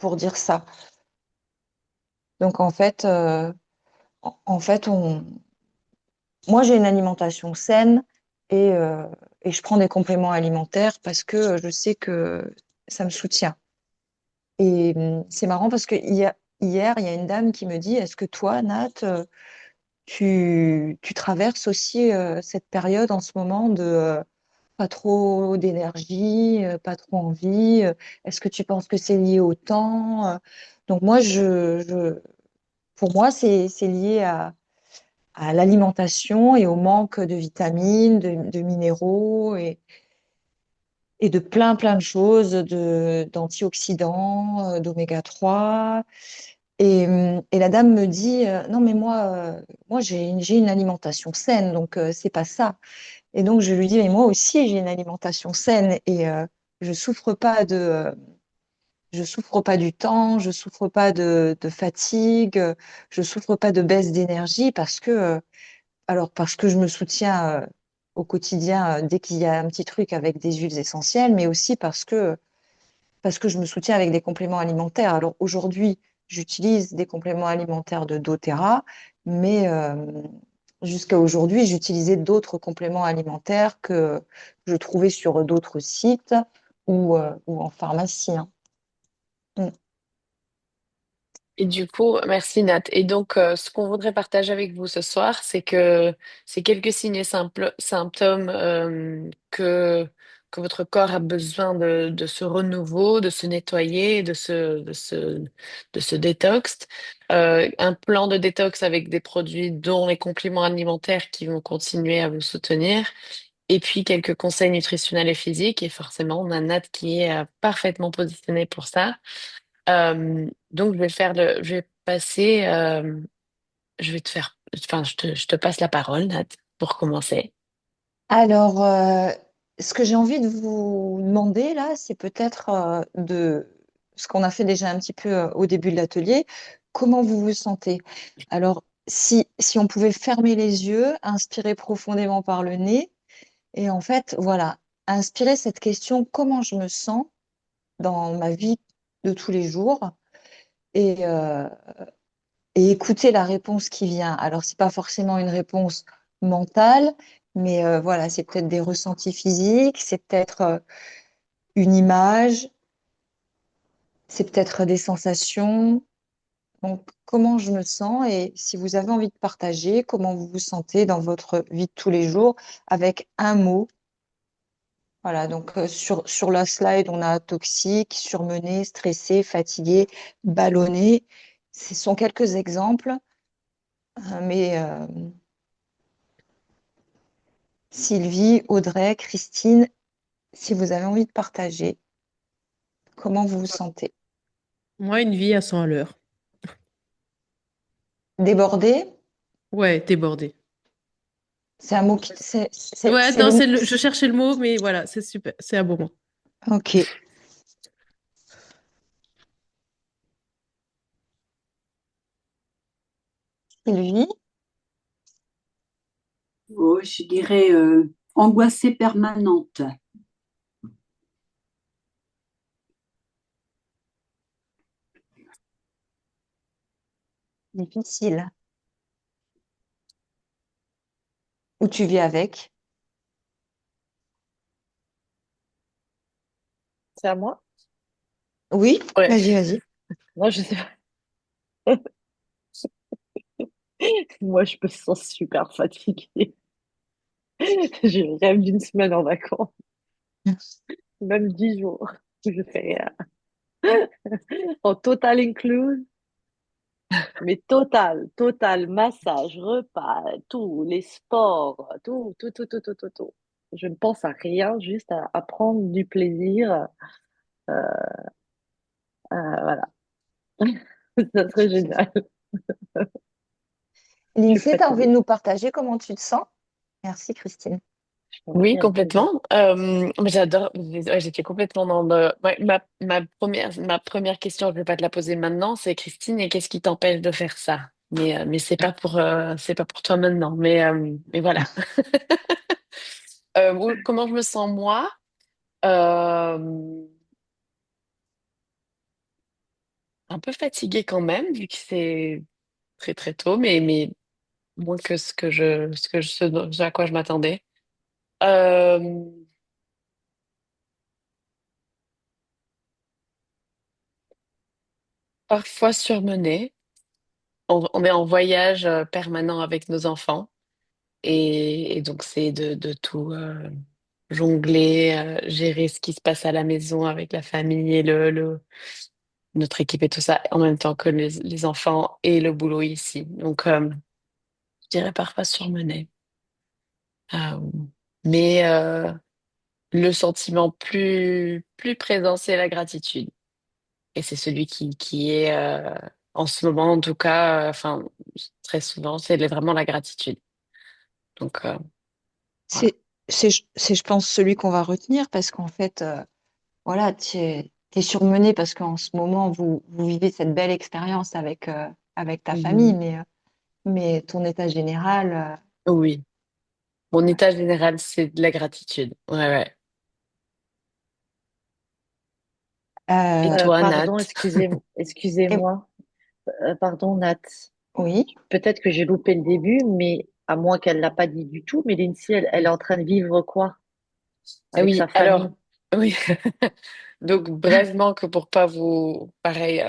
pour dire ça. Donc en fait, moi j'ai une alimentation saine et, euh, et je prends des compléments alimentaires parce que je sais que ça me soutient. Et c'est marrant parce que hier, il y a une dame qui me dit, est-ce que toi, Nat, tu traverses aussi cette période en ce moment de pas trop d'énergie, pas trop envie. Est-ce que tu penses que c'est lié au temps? Donc moi, pour moi, c'est lié à l'alimentation et au manque de vitamines, de minéraux et de plein de choses, d'antioxydants, d'oméga 3. Et la dame me dit, non mais moi j'ai une alimentation saine, donc c'est pas ça. Et donc je lui dis, mais moi aussi j'ai une alimentation saine et je souffre pas je souffre pas du temps, je souffre pas de fatigue, je souffre pas de baisse d'énergie parce que je me soutiens au quotidien dès qu'il y a un petit truc avec des huiles essentielles, mais aussi parce que je me soutiens avec des compléments alimentaires. Alors aujourd'hui, j'utilise des compléments alimentaires de doTERRA, mais jusqu'à aujourd'hui, j'utilisais d'autres compléments alimentaires que je trouvais sur d'autres sites ou en pharmacie, hein. Mm. Et du coup, merci Nat. Et donc, ce qu'on voudrait partager avec vous ce soir, c'est que c'est quelques signes et symptômes que votre corps a besoin de ce renouveau, de se nettoyer, de ce détox. Un plan de détox avec des produits dont les compléments alimentaires qui vont continuer à vous soutenir. Et puis quelques conseils nutritionnels et physiques. Et forcément, on a Nat qui est parfaitement positionné pour ça. Donc, je vais passer, je vais te faire, enfin, je te passe la parole, Nat, pour commencer. Alors, ce que j'ai envie de vous demander là, c'est peut-être de ce qu'on a fait déjà un petit peu au début de l'atelier, comment vous vous sentez? Alors, si on pouvait fermer les yeux, inspirer profondément par le nez, et en fait, voilà, inspirer cette question, comment je me sens dans ma vie de tous les jours, et, euh, et écouter la réponse qui vient. Alors, c'est pas forcément une réponse mentale, mais voilà, c'est peut-être des ressentis physiques, c'est peut-être une image, c'est peut-être des sensations. Donc, comment je me sens et si vous avez envie de partager, comment vous vous sentez dans votre vie de tous les jours avec un mot. Voilà, donc sur la slide, on a toxique, surmené, stressé, fatigué, ballonné. Ce sont quelques exemples, mais Sylvie, Audrey, Christine, si vous avez envie de partager, comment vous vous sentez? Moi, une vie à 100 à l'heure. Débordé, Ouais, débordée. c'est un mot Ouais, c'est non, le mot. je cherchais le mot, mais voilà, c'est super, c'est un bon mot. Ok. Sylvie, Oh, je dirais angoissée permanente. difficile. Où tu vis avec? C'est à moi? Oui, Ouais, vas-y. moi je sais pas. Moi je me sens super fatiguée. Je rêve d'une semaine en vacances, même 10 jours. Je fais en total include, mais total, massage, repas, tout, les sports, tout. Je ne pense à rien, juste à prendre du plaisir. Voilà, ça serait génial. Je suis Lindsay, tu as envie fatiguée. de nous partager comment tu te sens? Merci, Christine. Je t'en Oui, prie avec plaisir. complètement. Mais j'adore. Ouais, j'étais complètement dans le. Ouais, ma première question, je vais pas te la poser maintenant. C'est Christine, et qu'est-ce qui t'empêche de faire ça? Mais c'est pas pour toi maintenant. Mais voilà. Comment je me sens moi? Euh, un peu fatiguée quand même, vu que c'est très très tôt, mais moins que ce à quoi je m'attendais. Euh, Parfois surmenée. On est en voyage permanent avec nos enfants et donc c'est de tout jongler, gérer ce qui se passe à la maison avec la famille et notre équipe et tout ça, en même temps que les enfants et le boulot ici. Donc, je dirais parfois surmenée. Euh, mais le sentiment plus présent, c'est la gratitude. Et c'est celui qui est, en ce moment, en tout cas, enfin, très souvent, vraiment la gratitude. Donc, voilà. Je pense, celui qu'on va retenir parce qu'en fait, voilà, tu es surmené parce qu'en ce moment, vous vivez cette belle expérience avec ta famille, Mhm. mais ton état général, Oui. Mon ouais. état général, c'est de la gratitude. Ouais, ouais. Et toi, Nat? Pardon, Et- excusez-moi. Pardon, Nat. oui, Peut-être que j'ai loupé le début, mais à moins qu'elle l'a pas dit du tout, mais Lindsay, elle est en train de vivre quoi Ah avec sa oui, alors, famille? oui. Donc, brièvement, que pour pas vous, pareil,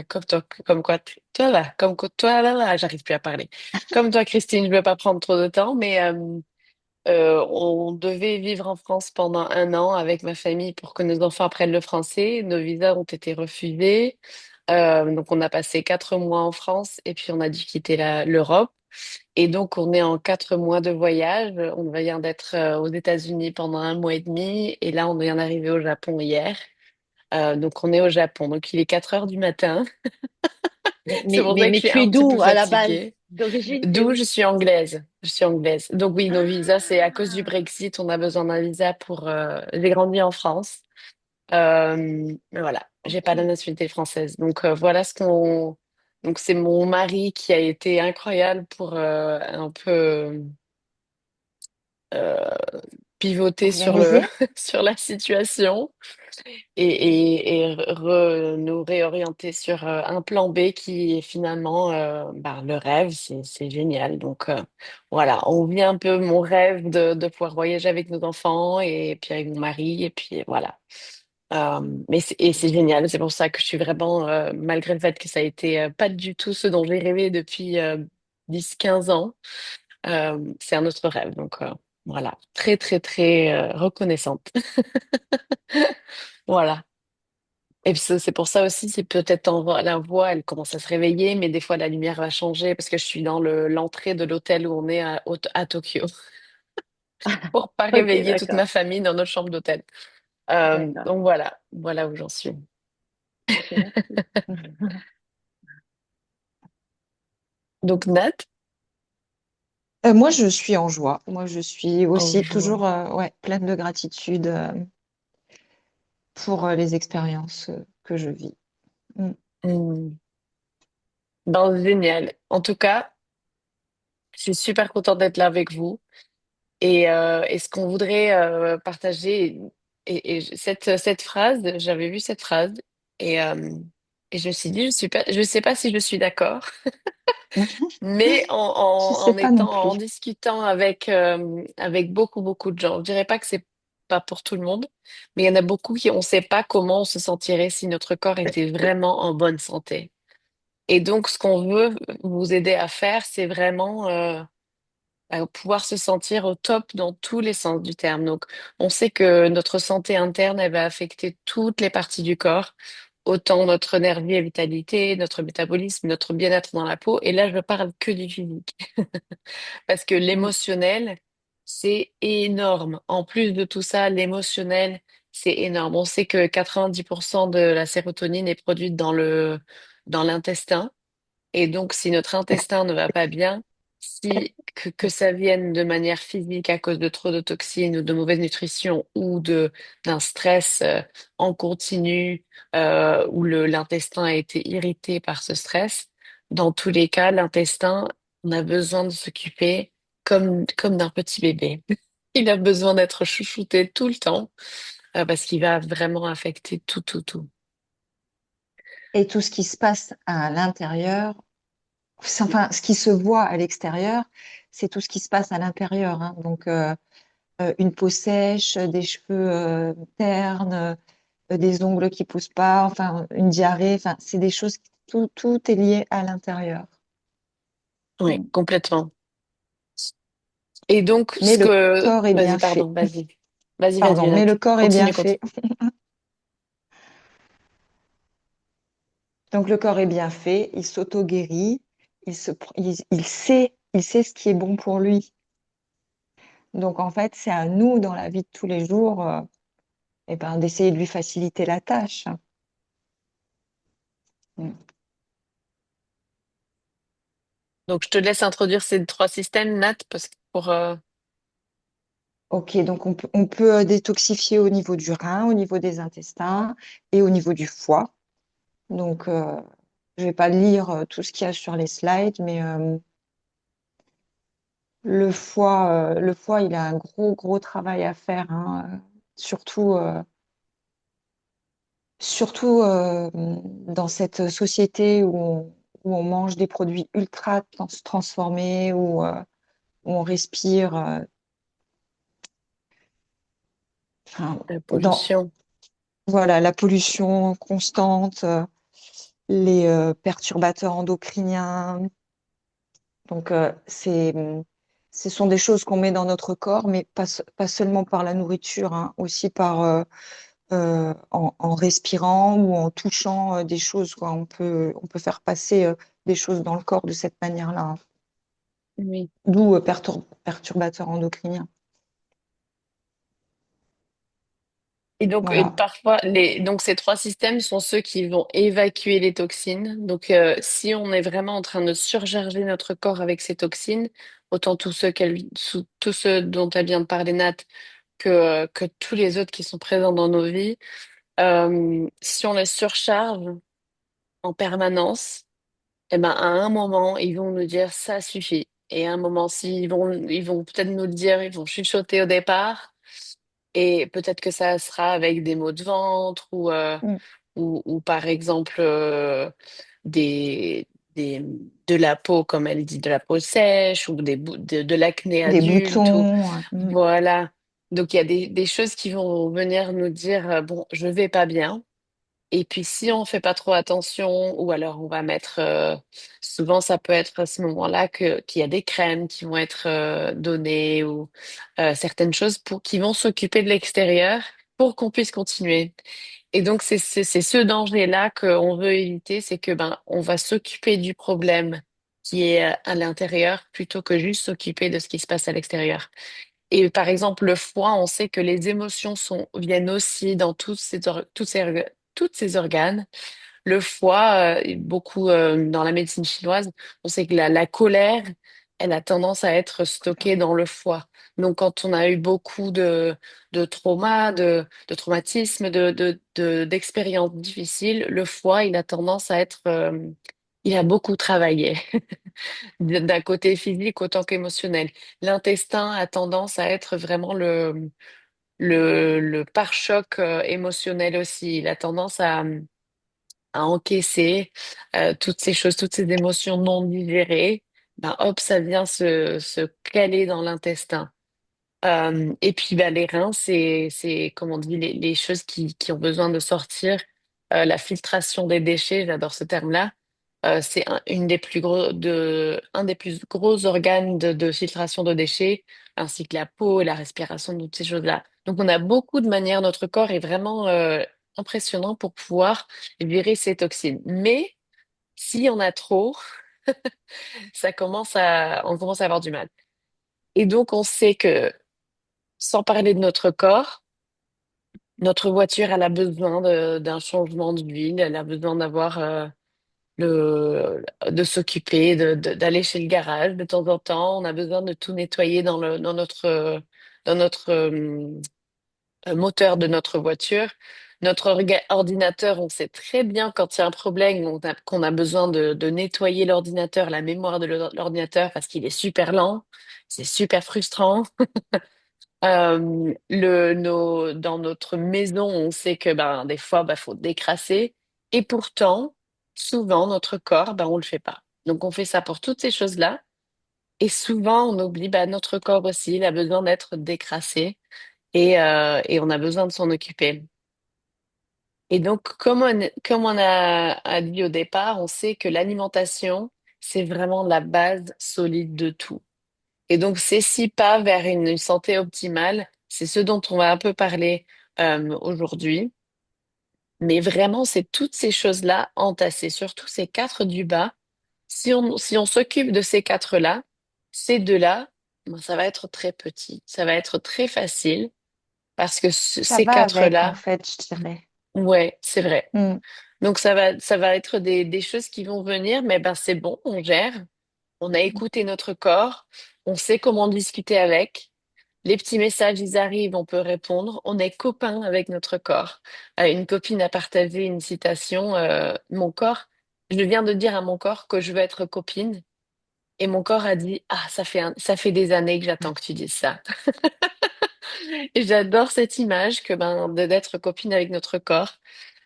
comme toi, comme quoi, toi là, toi là, j'arrive plus à parler. Comme toi, Christine, je vais pas prendre trop de temps, mais on devait vivre en France pendant 1 an avec ma famille pour que nos enfants apprennent le français. Nos visas ont été refusés. Donc, on a passé 4 mois en France et puis on a dû quitter l'Europe. Et donc, on est en 4 mois de voyage. On vient d'être aux États-Unis pendant 1 mois et demi. Et là, on vient d'arriver au Japon hier. Donc, on est au Japon. Donc, il est 4 heures du matin. C'est pour ça que je Mais suis tu un es petit peu d'où à la base? fatiguée. D'origine, t'es D'où où? je suis anglaise. Je suis anglaise. Donc, oui, nos visas, c'est à cause du Ah, Brexit. On a besoin d'un visa pour. J'ai grandi en France. Mais voilà, j'ai pas la ok. nationalité française. Donc, voilà ce qu'on. Donc, c'est mon mari qui a été incroyable pour un peu. euh, Pivoter sur organisé. sur la situation nous réorienter sur un plan B qui est finalement le rêve, c'est génial. Donc voilà, on vit un peu mon rêve de pouvoir voyager avec nos enfants et puis avec mon mari et puis voilà. Et c'est génial, c'est pour ça que je suis vraiment, malgré le fait que ça a été pas du tout ce dont j'ai rêvé depuis 10-15 ans, c'est un autre rêve. Donc voilà, très très très reconnaissante. Voilà. Et puis c'est pour ça aussi, c'est peut-être la voix, elle commence à se réveiller, mais des fois la lumière va changer parce que je suis dans l'entrée de l'hôtel où on est à Tokyo pour pas Ok, réveiller toute d'accord. ma famille dans notre chambre d'hôtel. D'accord. Donc voilà où j'en suis. Ok, merci. Donc Nat, Moi, je suis en joie. Moi, je suis en aussi juin. toujours ouais, pleine de gratitude pour les expériences que je vis. Mm. Hmm. Ben, génial. En tout cas, je suis super contente d'être là avec vous. Et ce qu'on voudrait partager, cette phrase, j'avais vu cette phrase et je me suis dit, je sais pas si je suis d'accord, mais Je sais en pas non étant, plus. en discutant avec beaucoup, beaucoup de gens, je dirais pas que c'est pas pour tout le monde, mais il y en a beaucoup qui, on sait pas comment on se sentirait si notre corps était vraiment en bonne santé. Et donc, ce qu'on veut vous aider à faire, c'est vraiment pouvoir se sentir au top dans tous les sens du terme. Donc, on sait que notre santé interne, elle va affecter toutes les parties du corps, autant notre énergie et vitalité, notre métabolisme, notre bien-être dans la peau. Et là, je parle que du physique, parce que Mm. l'émotionnel, c'est énorme. En plus de tout ça, l'émotionnel, c'est énorme. On sait que 90% de la sérotonine est produite dans l'intestin. Et donc, si notre intestin ne va pas bien, que ça vienne de manière physique à cause de trop de toxines ou de mauvaise nutrition ou d'un stress en continu où l'intestin a été irrité par ce stress, dans tous les cas, l'intestin, on a besoin de s'occuper comme d'un petit bébé. Il a besoin d'être chouchouté tout le temps parce qu'il va vraiment affecter tout, tout, tout. Et tout ce qui se passe à l'intérieur, enfin, ce qui se voit à l'extérieur, c'est tout ce qui se passe à l'intérieur, hein. Donc, une peau sèche, des cheveux ternes, des ongles qui poussent pas, enfin, une diarrhée, enfin, c'est des choses, tout est lié à l'intérieur. Oui, complètement. Et donc, Mais le corps est vas-y, bien fait. pardon, vas-y. Vas-y, Pardon, vas-y, Nat. mais le corps est bien Continue, fait. continue. Donc, le corps est bien fait, il s'auto-guérit, il sait ce qui est bon pour lui. Donc, en fait, c'est à nous, dans la vie de tous les jours, eh ben, d'essayer de lui faciliter la tâche. Mm. Donc, je te laisse introduire ces trois systèmes, Nat, parce que Ok, donc on peut détoxifier au niveau du rein, au niveau des intestins et au niveau du foie. Donc, je vais pas lire tout ce qu'il y a sur les slides, mais le foie, il a un gros travail à faire, hein, surtout, surtout dans cette société où on mange des produits ultra transformés, où on respire, enfin, la dans, pollution. voilà, la pollution constante, les perturbateurs endocriniens. Donc, ce sont des choses qu'on met dans notre corps, mais pas seulement par la nourriture, hein, aussi en respirant ou en touchant des choses, quoi. On peut faire passer des choses dans le corps de cette manière-là, hein. Oui. D'où perturbateurs endocriniens. Et donc, Voilà. parfois, donc ces trois systèmes sont ceux qui vont évacuer les toxines. Donc, si on est vraiment en train de surcharger notre corps avec ces toxines, autant tous ceux dont elle vient de parler, Nat, que tous les autres qui sont présents dans nos vies, si on les surcharge en permanence, eh ben, à un moment, ils vont nous dire ça suffit. Et à un moment, ils vont peut-être nous le dire, ils vont chuchoter au départ. Et peut-être que ça sera avec des maux de ventre Mm. ou par exemple des, de la peau, comme elle dit, de la peau sèche ou de l'acné Des adulte. boutons. Voilà. Donc il y a des choses qui vont venir nous dire, bon, je vais pas bien. Et puis si on fait pas trop attention, ou alors on va mettre, souvent ça peut être à ce moment-là qu'il y a des crèmes qui vont être données ou certaines choses qui vont s'occuper de l'extérieur pour qu'on puisse continuer. Et donc c'est ce danger-là qu'on veut éviter, c'est que ben on va s'occuper du problème qui est à l'intérieur plutôt que juste s'occuper de ce qui se passe à l'extérieur. Et par exemple, le foie, on sait que les émotions viennent aussi dans tous ces organes. Le foie, beaucoup dans la médecine chinoise, on sait que la colère, elle a tendance à être stockée dans le foie. Donc, quand on a eu beaucoup de traumas, de traumatismes, d'expériences difficiles, le foie, il a tendance à être, il a beaucoup travaillé d'un côté physique autant qu'émotionnel. L'intestin a tendance à être vraiment le pare-choc émotionnel aussi. Il a tendance à encaisser toutes ces choses, toutes ces émotions non digérées. Ben, hop, ça vient se caler dans l'intestin. Et puis ben, les reins, comme on dit, les choses qui ont besoin de sortir. La filtration des déchets, j'adore ce terme-là. C'est un des plus gros organes de filtration de déchets, ainsi que la peau et la respiration, toutes ces choses-là. Donc, on a beaucoup de manières, notre corps est vraiment impressionnant pour pouvoir virer ces toxines. Mais si on a trop, on commence à avoir du mal. Et donc, on sait que, sans parler de notre corps, notre voiture, elle a besoin d'un changement d'huile, elle a besoin d'avoir de s'occuper, d'aller chez le garage de temps en temps. On a besoin de tout nettoyer dans notre moteur de notre voiture. Notre ordinateur, on sait très bien quand il y a un problème, qu'on a besoin de nettoyer l'ordinateur, la mémoire de l'ordinateur parce qu'il est super lent. C'est super frustrant. Dans notre maison, on sait que ben, des fois, bah, faut décrasser. Et pourtant, souvent, notre corps, ben, on le fait pas. Donc, on fait ça pour toutes ces choses-là. Et souvent, on oublie, ben, notre corps aussi, il a besoin d'être décrassé et on a besoin de s'en occuper. Et donc, comme on a dit au départ, on sait que l'alimentation, c'est vraiment la base solide de tout. Et donc, ces 6 pas vers une santé optimale, c'est ce dont on va un peu parler aujourd'hui. Mais vraiment, c'est toutes ces choses-là entassées, surtout ces 4 du bas. Si on s'occupe de ces 4-là, ces 2-là, ben, ça va être très petit. Ça va être très facile parce que Ça ces va avec, en 4-là, fait, je dirais. ouais, c'est vrai. Mm. Donc, ça va être des choses qui vont venir, mais ben, c'est bon, on gère. On a écouté notre corps. On sait comment discuter avec. Les petits messages, ils arrivent, on peut répondre. On est copain avec notre corps. Une copine a partagé une citation, mon corps, je viens de dire à mon corps que je veux être copine. Et mon corps a dit, ah, ça fait des années que j'attends que tu dises ça. Et j'adore cette image que ben, d'être copine avec notre corps,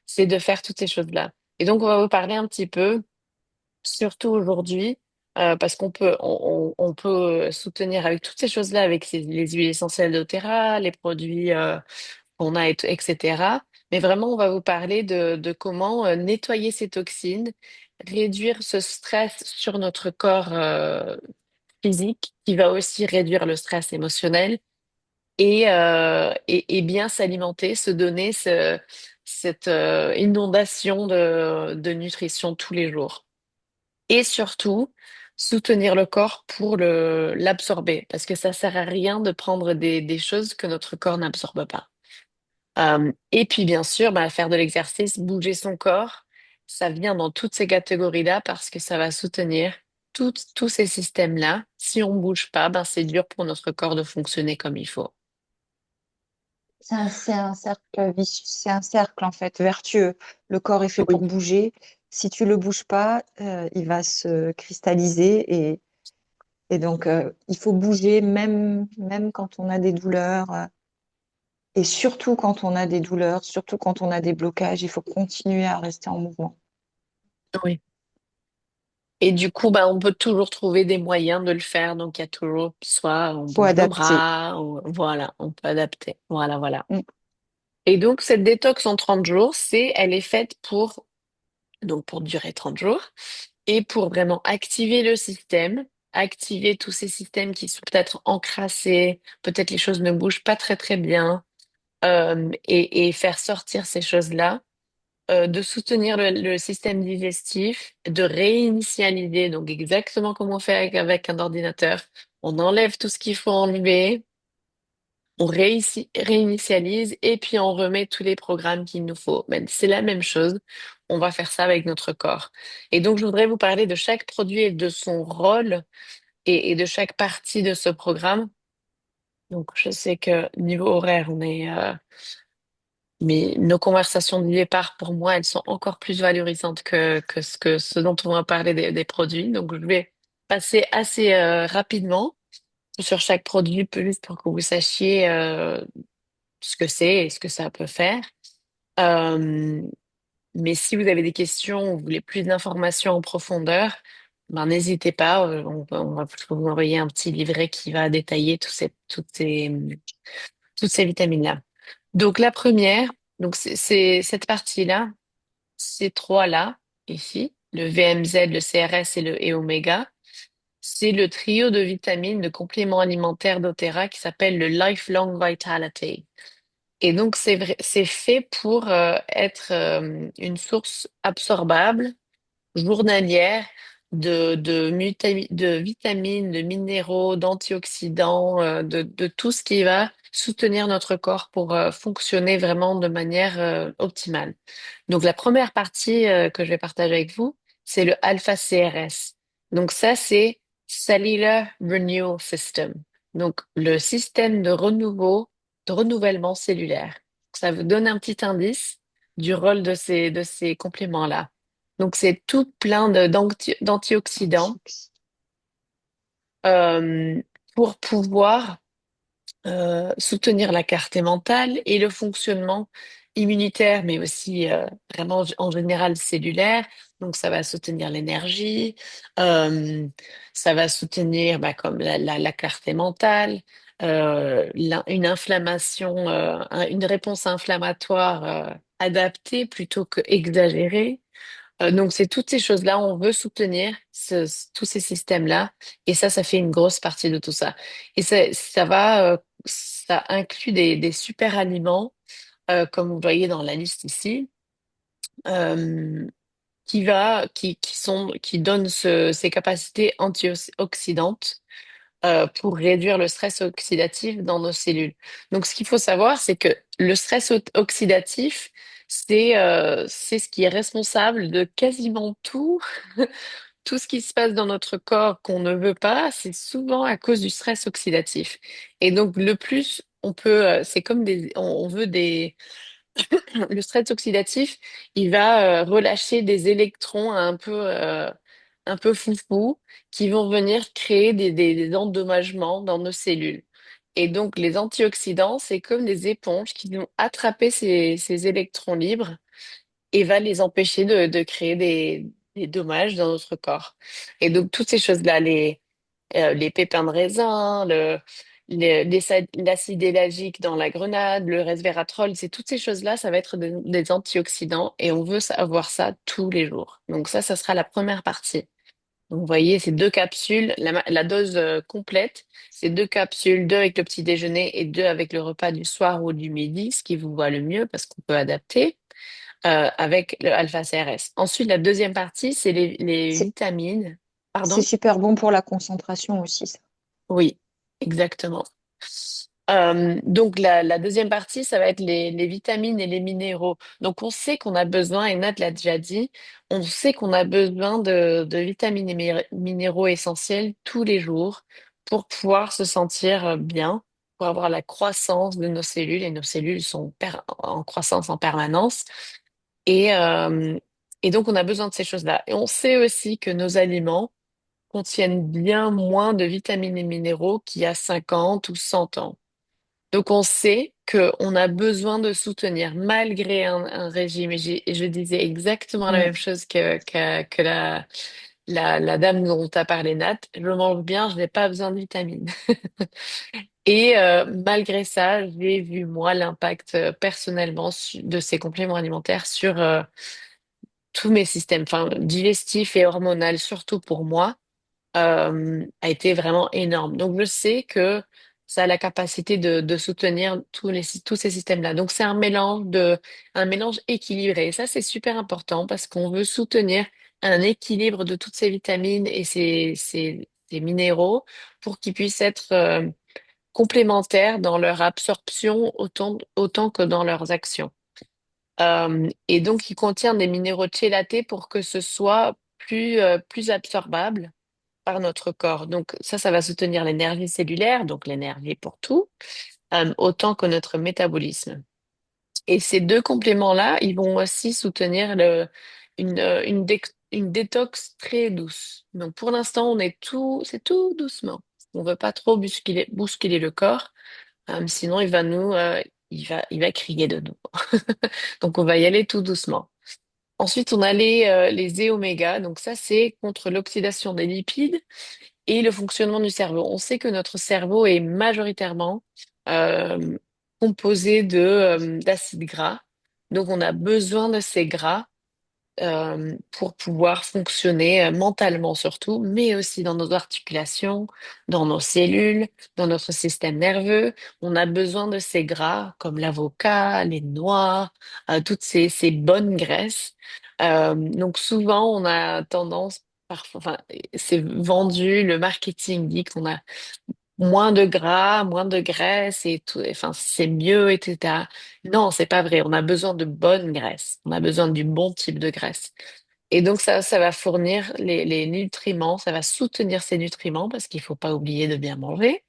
c'est de faire toutes ces choses-là. Et donc, on va vous parler un petit peu surtout aujourd'hui, parce on peut soutenir avec toutes ces choses-là, avec les huiles essentielles doTERRA, les produits qu'on a, etc. Mais vraiment, on va vous parler de comment nettoyer ces toxines, réduire ce stress sur notre corps physique, qui va aussi réduire le stress émotionnel, et bien s'alimenter, se donner cette inondation de nutrition tous les jours et surtout soutenir le corps pour l'absorber, parce que ça sert à rien de prendre des choses que notre corps n'absorbe pas. Et puis bien sûr, bah, faire de l'exercice, bouger son corps, ça vient dans toutes ces catégories-là parce que ça va soutenir tous ces systèmes-là. Si on bouge pas, ben, c'est dur pour notre corps de fonctionner comme il faut. C'est un cercle vicieux, c'est un cercle, en fait, vertueux. Le corps est fait pour Oui, bouger. Si tu le bouges pas, il va se cristalliser et donc, il faut bouger même quand on a des douleurs. Et surtout quand on a des douleurs, surtout quand on a des blocages, il faut continuer à rester en mouvement. oui. Et du coup, bah, on peut toujours trouver des moyens de le faire. Donc, il y a toujours, soit on Faut bouge nos adapter. bras, ou, voilà, on peut adapter. Voilà, voilà. Mm. Et donc, cette détox en 30 jours, elle est faite pour durer 30 jours et pour vraiment activer le système, activer tous ces systèmes qui sont peut-être encrassés, peut-être les choses ne bougent pas très, très bien, et faire sortir ces choses-là, de soutenir le système digestif, de réinitialiser, donc exactement comme on fait avec un ordinateur. On enlève tout ce qu'il faut enlever, on réinitialise et puis on remet tous les programmes qu'il nous faut. Mais c'est la même chose. On va faire ça avec notre corps. Et donc, je voudrais vous parler de chaque produit et de son rôle et de chaque partie de ce programme. Donc, je sais que niveau horaire, mais nos conversations du départ, pour moi, elles sont encore plus valorisantes que ce dont on va parler des produits. Donc, je vais passer assez rapidement sur chaque produit, juste pour que vous sachiez ce que c'est et ce que ça peut faire. Euh, mais si vous avez des questions ou vous voulez plus d'informations en profondeur, ben, n'hésitez pas. Je peux vous envoyer un petit livret qui va détailler toutes ces vitamines-là. Donc, la première, donc c'est cette partie-là, ces trois-là, ici, le VMZ, le CRS et Oméga, c'est le trio de vitamines de compléments alimentaires doTERRA qui s'appelle le Lifelong Vitality. Et donc, c'est fait pour être une source absorbable, journalière, de vitamines, de minéraux, d'antioxydants, de tout ce qui va soutenir notre corps pour fonctionner vraiment de manière optimale. Donc, la première partie que je vais partager avec vous, c'est le alpha-CRS. Donc, ça, c'est Cellular Renewal System. Donc, le système de renouvellement cellulaire. Ça vous donne un petit indice du rôle de ces compléments-là. Donc, c'est tout plein d'antioxydants Antioxydants. euh, pour pouvoir soutenir la clarté mentale et le fonctionnement immunitaire, mais aussi vraiment en général cellulaire. Donc, ça va soutenir l'énergie, euh, ça va soutenir bah, comme la clarté mentale, une inflammation, une réponse inflammatoire adaptée plutôt que exagérée. Donc, c'est toutes ces choses-là, on veut soutenir tous ces systèmes-là, et ça fait une grosse partie de tout ça. Et ça inclut des super aliments, comme vous voyez dans la liste ici, euh, qui donnent ces capacités antioxydantes pour réduire le stress oxydatif dans nos cellules. Donc, ce qu'il faut savoir, c'est que le stress oxydatif, c'est ce qui est responsable de quasiment tout, tout ce qui se passe dans notre corps qu'on ne veut pas, c'est souvent à cause du stress oxydatif. Et donc, le plus on peut, c'est comme on veut le stress oxydatif, il va relâcher des électrons un peu foufou qui vont venir créer des endommagements dans nos cellules. Et donc, les antioxydants, c'est comme des éponges qui vont attraper ces électrons libres et va les empêcher de créer des dommages dans notre corps. Et donc, toutes ces choses-là, les pépins de raisin, l'acide élagique dans la grenade, le resveratrol, c'est toutes ces choses-là, ça va être des antioxydants et on veut avoir ça tous les jours. Donc ça sera la première partie. Donc vous voyez, c'est deux capsules, la dose complète, c'est deux capsules, deux avec le petit déjeuner et deux avec le repas du soir ou du midi, ce qui vous va le mieux parce qu'on peut adapter avec le alpha-CRS. Ensuite, la deuxième partie, c'est les C'est vitamines. c'est Pardon? super bon pour la concentration aussi, ça. Oui, exactement. Donc la deuxième partie, ça va être les vitamines et les minéraux. Donc on sait qu'on a besoin, et Nat l'a déjà dit, on sait qu'on a besoin de vitamines et minéraux essentiels tous les jours pour pouvoir se sentir bien, pour avoir la croissance de nos cellules, et nos cellules sont en croissance en permanence. Et, euh, et donc on a besoin de ces choses-là. Et on sait aussi que nos aliments contiennent bien moins de vitamines et minéraux qu'il y a 50 ou 100 ans. Donc on sait qu'on a besoin de soutenir malgré un régime. Et je disais exactement la Mm. même chose que la dame dont tu as parlé, Nat. Je mange bien, je n'ai pas besoin de vitamines. Et malgré ça, j'ai vu moi l'impact personnellement de ces compléments alimentaires sur tous mes systèmes, enfin digestifs et hormonal, surtout pour moi a été vraiment énorme. Donc, je sais que ça a la capacité de soutenir tous ces systèmes-là. Donc, c'est un mélange équilibré. Et ça, c'est super important parce qu'on veut soutenir un équilibre de toutes ces vitamines et ces minéraux pour qu'ils puissent être complémentaires dans leur absorption autant que dans leurs actions. Et donc, il contient des minéraux chélatés pour que ce soit plus absorbable par notre corps. Donc ça va soutenir l'énergie cellulaire, donc l'énergie pour tout, autant que notre métabolisme. Et ces deux compléments-là, ils vont aussi soutenir une détox très douce. Donc pour l'instant, c'est tout doucement. On veut pas trop bousculer le corps, sinon il va crier de nous. Donc on va y aller tout doucement. Ensuite, on a les Z-oméga. Donc ça, c'est contre l'oxydation des lipides et le fonctionnement du cerveau. On sait que notre cerveau est majoritairement euh, composé d'acides gras. Donc, on a besoin de ces gras pour pouvoir fonctionner mentalement surtout, mais aussi dans nos articulations, dans nos cellules, dans notre système nerveux. On a besoin de ces gras comme l'avocat, les noix, toutes ces bonnes graisses. Donc souvent, on a tendance, parfois, enfin, c'est vendu, le marketing dit qu'on a moins de gras, moins de graisse et tout, enfin, c'est mieux, etc. Non, c'est pas vrai. On a besoin de bonnes graisses. On a besoin du bon type de graisse. Et donc ça va fournir les nutriments, ça va soutenir ces nutriments parce qu'il faut pas oublier de bien manger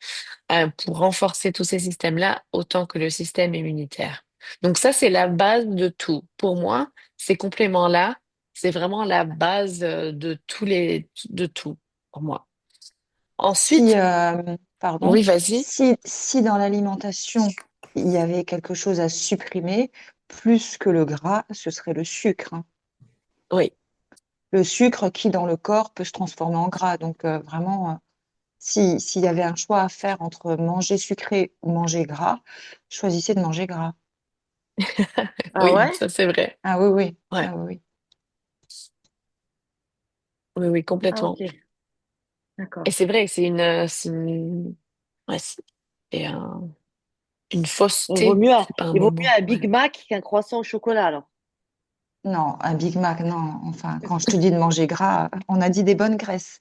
pour renforcer tous ces systèmes-là autant que le système immunitaire. Donc ça, c'est la base de tout. Pour moi, ces compléments-là, c'est vraiment la base de tout pour moi. Si, Ensuite, pardon, oui, vas-y. si dans l'alimentation, il y avait quelque chose à supprimer, plus que le gras, ce serait le sucre, hein. Oui, Le sucre qui, dans le corps, peut se transformer en gras. Donc, vraiment, s'il y avait un choix à faire entre manger sucré ou manger gras, choisissez de manger gras. Ah oui, ouais? ça c'est vrai. Ah oui, oui. Ouais, Ah oui, oui. oui, oui, Ah ok, complètement. Et d'accord. c'est vrai, ouais, c'est une fausseté. C'est pas un Il bon vaut mieux mot. un Ouais. Big Mac qu'un croissant au chocolat, alors. Non, un Big Mac, non. Enfin, quand je te dis de manger gras, on a dit des bonnes graisses.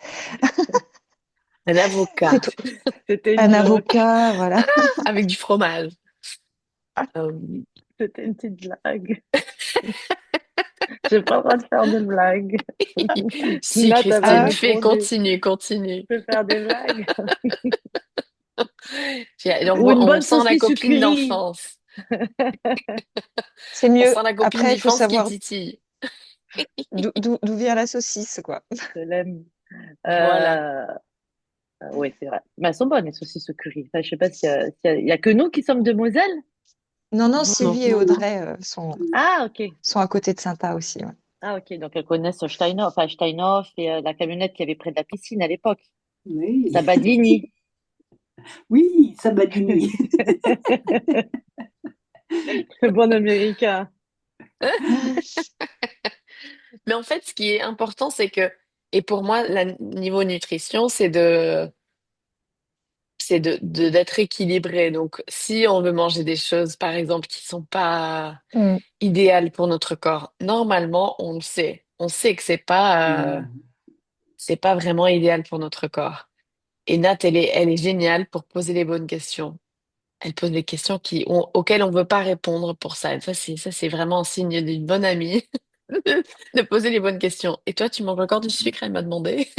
Un avocat Fais-toi C'était une un joke. avocat, voilà. avec du fromage. Euh, C'était une petite blague. J'ai pas le droit de faire de blagues. Si, Nat avait Christine, Ah, fais, répondu. continue, continue. Je peux faire des blagues. On, Ou une on bonne sent la saucisse au copine curry. d'enfance. c'est On mieux. sent la copine Après, il faut d'enfance qui savoir titille. d'où vient la saucisse, quoi. Je l'aime. Voilà. Euh, oui, c'est vrai. Mais elles sont bonnes, les saucisses au curry. Enfin, je sais pas il y a que nous qui sommes de Moselle. Non, non, Non, non. Sylvie et Non, non. Audrey Ah, ok. sont à côté de Saint-A aussi. Ouais. Ah, ok. Donc, elles connaissent Steinhoff, enfin, Steinhoff et la camionnette qu'il y avait près de la piscine à l'époque. Oui, Sabadini. oui, Sabadini. Le bon américain. Mais en fait, ce qui est important, c'est que, et pour moi, niveau nutrition, d'être équilibré. Donc, si on veut manger des choses, par exemple, qui sont pas Mm. idéales pour notre corps, normalement, on le sait. On sait que c'est pas vraiment idéal pour notre corps. Et Nat, elle est géniale pour poser les bonnes questions. Elle pose des questions auxquelles on veut pas répondre pour ça. Et ça, c'est vraiment un signe d'une bonne amie de poser les bonnes questions. Et toi, tu manges encore du sucre? Elle m'a demandé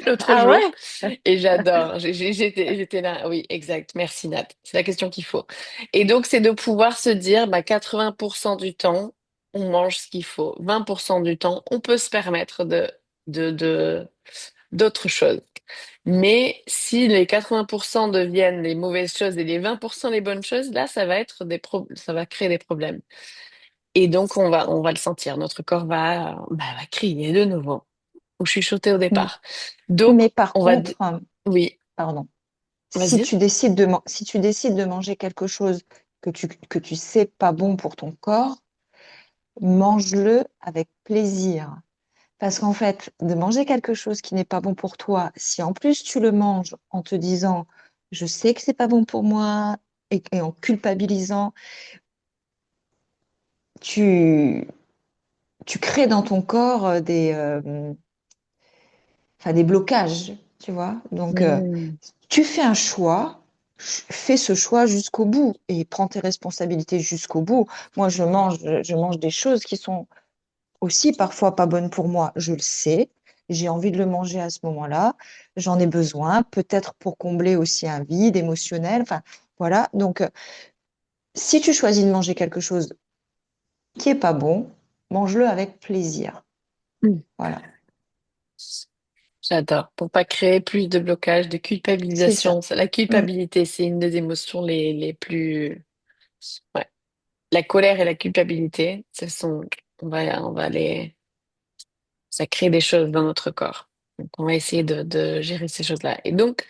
l'autre Ah jour. ouais? Et j'adore. J'étais là. Oui, exact. Merci, Nat. C'est la question qu'il faut. Et donc, c'est de pouvoir se dire, bah, 80% du temps, on mange ce qu'il faut. 20% du temps, on peut se permettre de, d'autres choses. Mais si les 80% deviennent les mauvaises choses et les 20% les bonnes choses, là, ça va créer des problèmes. Et donc, on va le sentir. Notre corps va crier de nouveau ou chuchoter au Mm. départ. Donc, Mais par contre, oui, pardon, vas-y. si tu décides de manger quelque chose que tu sais pas bon pour ton corps, mange-le avec plaisir. Parce qu'en fait, de manger quelque chose qui n'est pas bon pour toi, si en plus tu le manges en te disant, je sais que c'est pas bon pour moi, et en culpabilisant, tu, tu crées dans ton corps enfin, des blocages, tu vois. Donc, Hmm. tu fais un choix, fais ce choix jusqu'au bout et prends tes responsabilités jusqu'au bout. Moi, je mange des choses qui sont aussi parfois pas bonnes pour moi, je le sais. J'ai envie de le manger à ce moment-là. J'en ai besoin, peut-être pour combler aussi un vide émotionnel. Enfin, voilà. Donc, si tu choisis de manger quelque chose qui est pas bon, mange-le avec plaisir. Mm. Voilà. J'adore. Pour pas créer plus de blocage, de C'est ça. culpabilisation. La Mm. culpabilité, c'est une des émotions les plus... Ouais. La colère et la culpabilité, on va les, ça crée des choses dans notre corps. Donc, on va essayer de gérer ces choses-là. Et donc,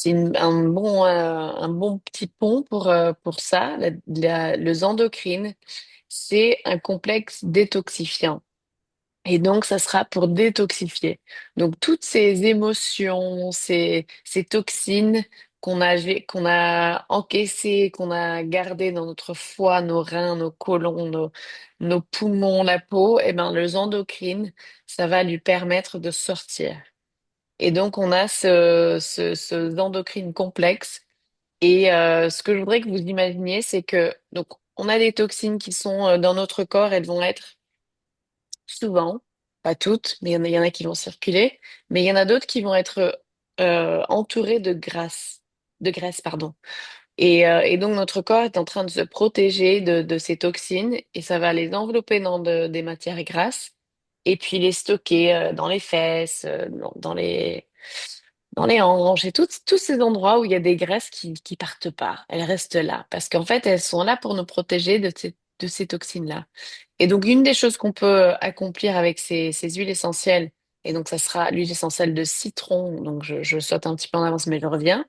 un bon petit pont pour ça. Le endocrine, c'est un complexe détoxifiant. Et donc, ça sera pour détoxifier. Donc, toutes ces émotions, ces toxines qu'on a encaissées, qu'on a gardées dans notre foie, nos reins, nos côlons, nos poumons, la peau, eh ben, les endocrines, ça va lui permettre de sortir. Et donc, on a ce endocrine complexe. Et ce que je voudrais que vous imaginiez, c'est que donc on a des toxines qui sont dans notre corps, elles vont être souvent, pas toutes, mais il y en a qui vont circuler, mais il y en a d'autres qui vont être entourées de graisse, pardon. Et donc notre corps est en train de se protéger de ces toxines et ça va les envelopper dans des matières grasses et puis les stocker dans les fesses, dans les hanches et tous ces endroits où il y a des graisses qui partent pas. Elles restent là parce qu'en fait elles sont là pour nous protéger de ces toxines-là. Et donc, une des choses qu'on peut accomplir avec ces huiles essentielles, et donc ça sera l'huile essentielle de citron, donc je saute un petit peu en avance, mais je reviens,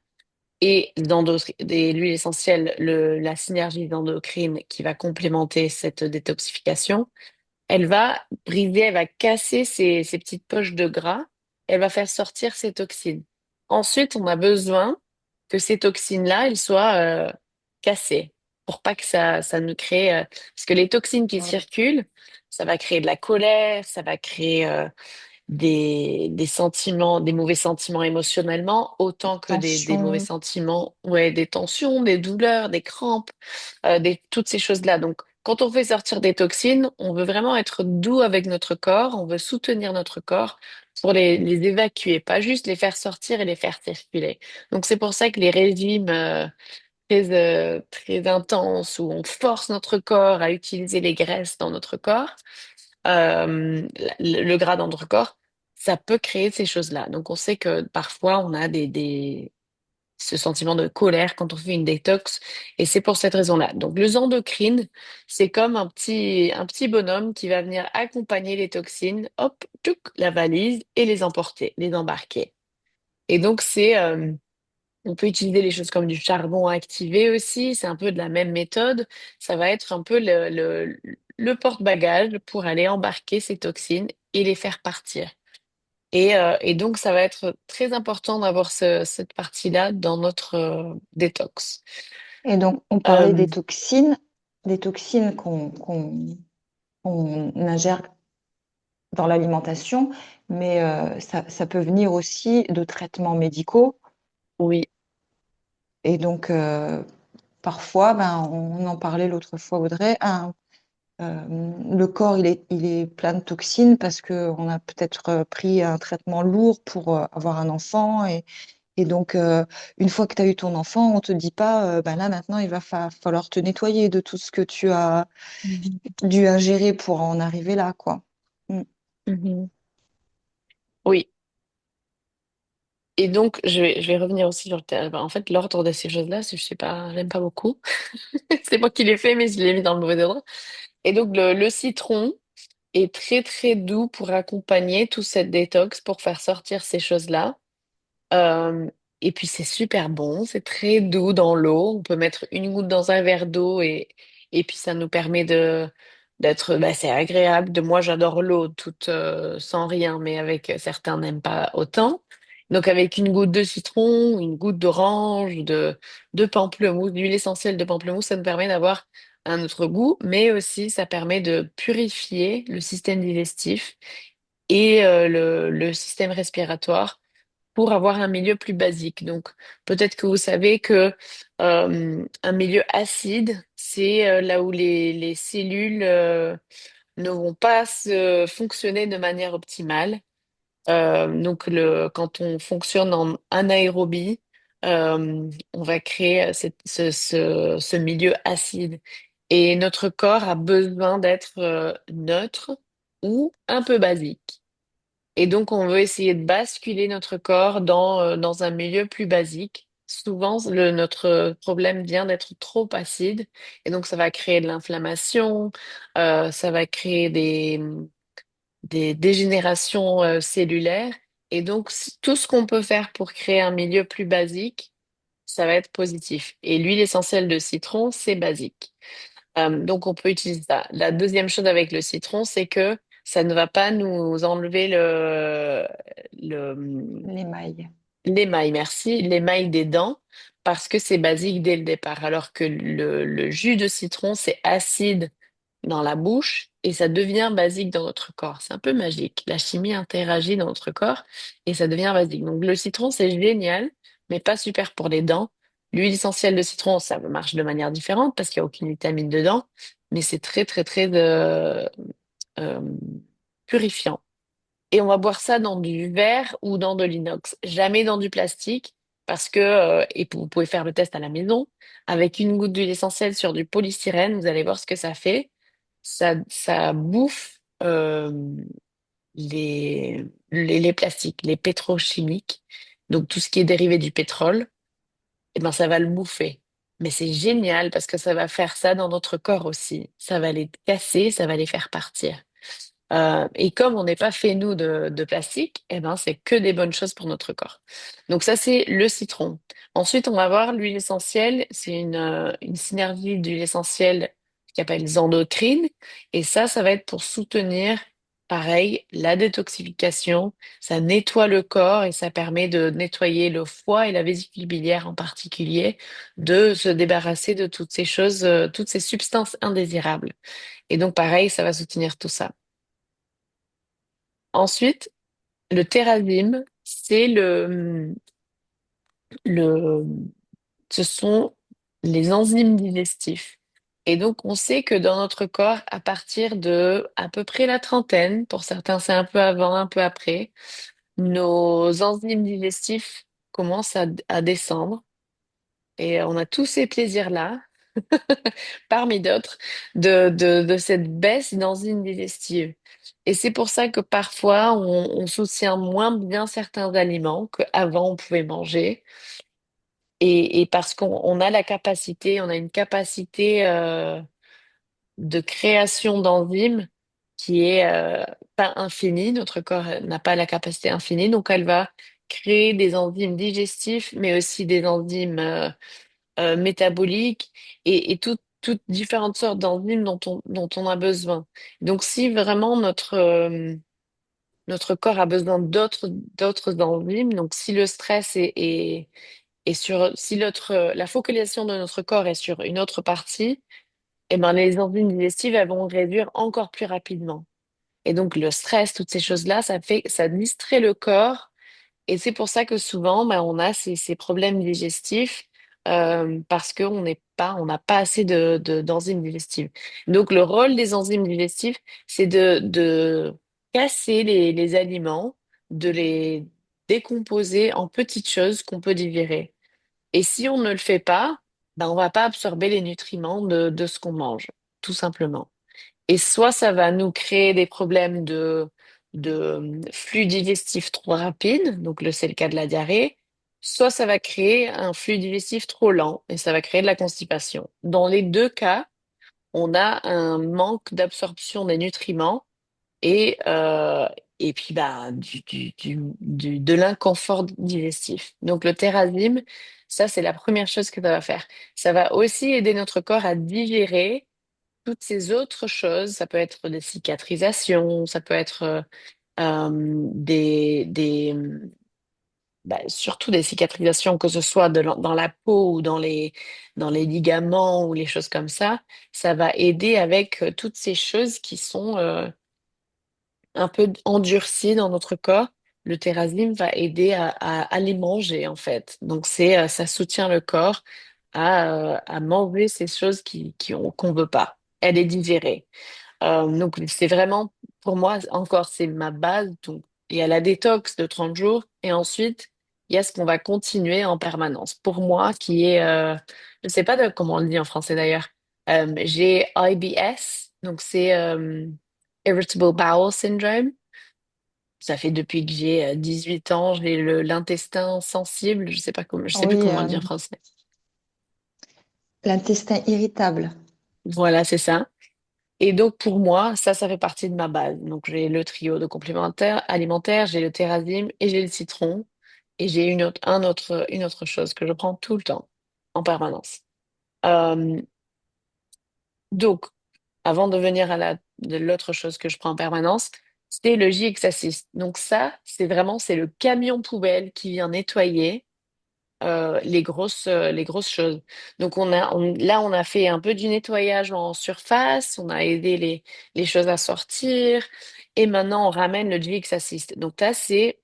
et l'huile essentielle, la synergie d'endocrine qui va complémenter cette détoxification, elle va briser, elle va casser ces petites poches de gras, elle va faire sortir ces toxines. Ensuite, on a besoin que ces toxines-là, elles soient cassées pour pas que ça nous crée... parce que les toxines qui circulent, ça va créer de la colère, ça va créer des sentiments, des mauvais sentiments émotionnellement, autant que des mauvais Tension. sentiments, ouais, des tensions, des douleurs, des crampes, toutes ces choses-là. Donc, quand on fait sortir des toxines, on veut vraiment être doux avec notre corps, on veut soutenir notre corps pour les évacuer, pas juste les faire sortir et les faire circuler. Donc, c'est pour ça que les régimes très intenses, où on force notre corps à utiliser les graisses dans notre corps, le gras dans notre corps, ça peut créer ces choses-là. Donc, on sait que parfois, on a ce sentiment de colère quand on fait une détox, et c'est pour cette raison-là. Donc, le endocrine, c'est comme un petit bonhomme qui va venir accompagner les toxines, hop, tchouk, la valise, et les emporter, les embarquer. Et donc, on peut utiliser les choses comme du charbon activé aussi, c'est un peu de la même méthode. Ça va être un peu le porte-bagages pour aller embarquer ces toxines et les faire partir. Et donc, ça va être très important d'avoir cette partie-là dans notre détox. Et donc, on parlait Euh, des toxines qu'on ingère dans l'alimentation, mais ça peut venir aussi de traitements médicaux. oui, Et donc, parfois, ben, on en parlait l'autre fois, Audrey, le corps, il est plein de toxines parce qu'on a peut-être pris un traitement lourd pour avoir un enfant. Et donc, une fois que tu as eu ton enfant, on te dit pas, ben là, maintenant, il va falloir te nettoyer de tout ce que tu as Mhm. dû ingérer pour en arriver là, quoi. Mm. Mhm. Oui. Et donc, je vais revenir aussi sur en fait, l'ordre de ces choses-là, je sais pas, j'aime pas beaucoup. C'est moi qui l'ai fait, mais je l'ai mis dans le mauvais ordre. Et donc, le citron est très, très doux pour accompagner toute cette détox, pour faire sortir ces choses-là. Euh, et puis, c'est super bon, c'est très doux dans l'eau. On peut mettre une goutte dans un verre d'eau et puis ça nous permet c'est agréable. Moi, j'adore l'eau toute sans rien, mais avec certains n'aiment pas autant. Donc, avec une goutte de citron, une goutte d'orange, de pamplemousse, d'huile essentielle de pamplemousse, ça nous permet d'avoir un autre goût, mais aussi ça permet de purifier le système digestif et le système respiratoire pour avoir un milieu plus basique. Donc, peut-être que vous savez que un milieu acide, c'est là où les cellules ne vont pas se fonctionner de manière optimale. Donc, quand on fonctionne en anaérobie, on va créer ce milieu acide. Et notre corps a besoin d'être neutre ou un peu basique. Et donc, on veut essayer de basculer notre corps dans un milieu plus basique. Souvent, notre problème vient d'être trop acide. Et donc, ça va créer de l'inflammation, ça va créer des dégénérations cellulaires. Et donc, tout ce qu'on peut faire pour créer un milieu plus basique, ça va être positif. Et l'huile essentielle de citron, c'est basique. Donc, on peut utiliser ça. La deuxième chose avec le citron, c'est que ça ne va pas nous enlever le, L'émail. l'émail, merci, l'émail des dents, parce que c'est basique dès le départ. Alors que le jus de citron, c'est acide dans la bouche et ça devient basique dans notre corps. C'est un peu magique. La chimie interagit dans notre corps et ça devient basique. Donc le citron, c'est génial, mais pas super pour les dents. L'huile essentielle de citron, ça marche de manière différente parce qu'il n'y a aucune vitamine dedans, mais c'est très, très, très euh, purifiant. Et on va boire ça dans du verre ou dans de l'inox, jamais dans du plastique, parce que, et vous pouvez faire le test à la maison, avec une goutte d'huile essentielle sur du polystyrène, vous allez voir ce que ça fait. Ça bouffe les plastiques, les pétrochimiques, donc tout ce qui est dérivé du pétrole, et ben ça va le bouffer. Mais c'est génial parce que ça va faire ça dans notre corps aussi. Ça va les casser, ça va les faire partir. Et comme on n'est pas fait, nous, de plastique, eh ben, c'est que des bonnes choses pour notre corps. Donc ça, c'est le citron. Ensuite, on va voir l'huile essentielle. C'est une synergie d'huile essentielle qui s'appelle Xandocrine. Et ça va être pour soutenir, pareil, la détoxification. Ça nettoie le corps et ça permet de nettoyer le foie et la vésicule biliaire en particulier, de se débarrasser de toutes ces choses, toutes ces substances indésirables. Et donc, pareil, ça va soutenir tout ça. Ensuite, le thérasime, c'est le, ce sont les enzymes digestifs. Et donc, on sait que dans notre corps, à partir de à peu près la trentaine, pour certains c'est un peu avant, un peu après, nos enzymes digestifs commencent à descendre. Et on a tous ces plaisirs-là, parmi d'autres, de cette baisse d'enzymes digestives. Et c'est pour ça que parfois, on soutient moins bien certains aliments qu'avant on pouvait manger. Et parce qu'on a la capacité, on a une capacité de création d'enzymes qui est pas infinie. Notre corps n'a pas la capacité infinie, donc elle va créer des enzymes digestifs, mais aussi des enzymes métaboliques et toutes différentes sortes d'enzymes dont on a besoin. Donc, si vraiment notre corps a besoin d'autres enzymes, donc si le stress est sur, si la focalisation de notre corps est sur une autre partie, eh ben, les enzymes digestives, elles vont réduire encore plus rapidement. Et donc, le stress, toutes ces choses-là, ça distrait le corps et c'est pour ça que souvent, ben, on a ces problèmes digestifs parce on n'a pas assez d'enzymes digestives. Donc, le rôle des enzymes digestives, c'est de casser les aliments, de les décomposer en petites choses qu'on peut digérer. Et si on ne le fait pas, ben, on va pas absorber les nutriments de ce qu'on mange, tout simplement. Et soit ça va nous créer des problèmes de flux digestif trop rapide, donc c'est le cas de la diarrhée, soit ça va créer un flux digestif trop lent et ça va créer de la constipation. Dans les deux cas, on a un manque d'absorption des nutriments et, euh, et puis bah, de l'inconfort digestif. Donc le thérasime, ça c'est la première chose que ça va faire. Ça va aussi aider notre corps à digérer toutes ces autres choses, ça peut être des cicatrisations, ça peut être surtout des cicatrisations, que ce soit dans la peau ou dans les ligaments ou les choses comme ça va aider avec toutes ces choses qui sont un peu endurcies dans notre corps. Le thérasime va aider à les manger en fait. Donc ça soutient le corps à manger ces choses qu'on veut pas. Elle est digérée. Donc, c'est vraiment, pour moi, encore, c'est ma base. Donc, il y a la détox de 30 jours et ensuite, il y a ce qu'on va continuer en permanence. Pour moi, qui est, je ne sais pas comment on le dit en français d'ailleurs, j'ai IBS, donc c'est Irritable Bowel Syndrome. Ça fait depuis que j'ai 18 ans, j'ai l'intestin sensible, je sais plus Oui, comment on le dit en français. l'intestin irritable. Voilà, c'est ça. Et donc, pour moi, ça fait partie de ma base. Donc, j'ai le trio de complémentaires alimentaires, j'ai le thérasime et j'ai le citron. Et j'ai une autre chose que je prends tout le temps, en permanence. Euh, donc, avant de venir de l'autre chose que je prends en permanence, c'est le J-Hexacyst. Donc ça, c'est le camion poubelle qui vient nettoyer les grosses choses. Donc là, on a fait un peu du nettoyage en surface, on a aidé les choses à sortir, et maintenant on ramène le GX Assist. Donc là, c'est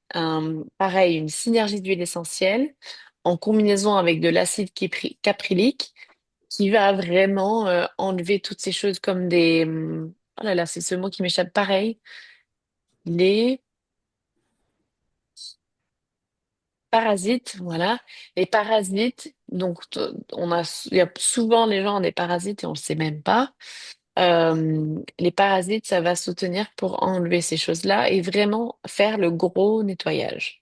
pareil, une synergie d'huile essentielle en combinaison avec de l'acide caprylique qui va vraiment enlever toutes ces choses comme oh là là, c'est ce mot qui m'échappe pareil. Les Parasites, voilà. Les parasites, donc il y a souvent les gens ont des parasites et on le sait même pas. Les parasites, ça va soutenir pour enlever ces choses-là et vraiment faire le gros nettoyage.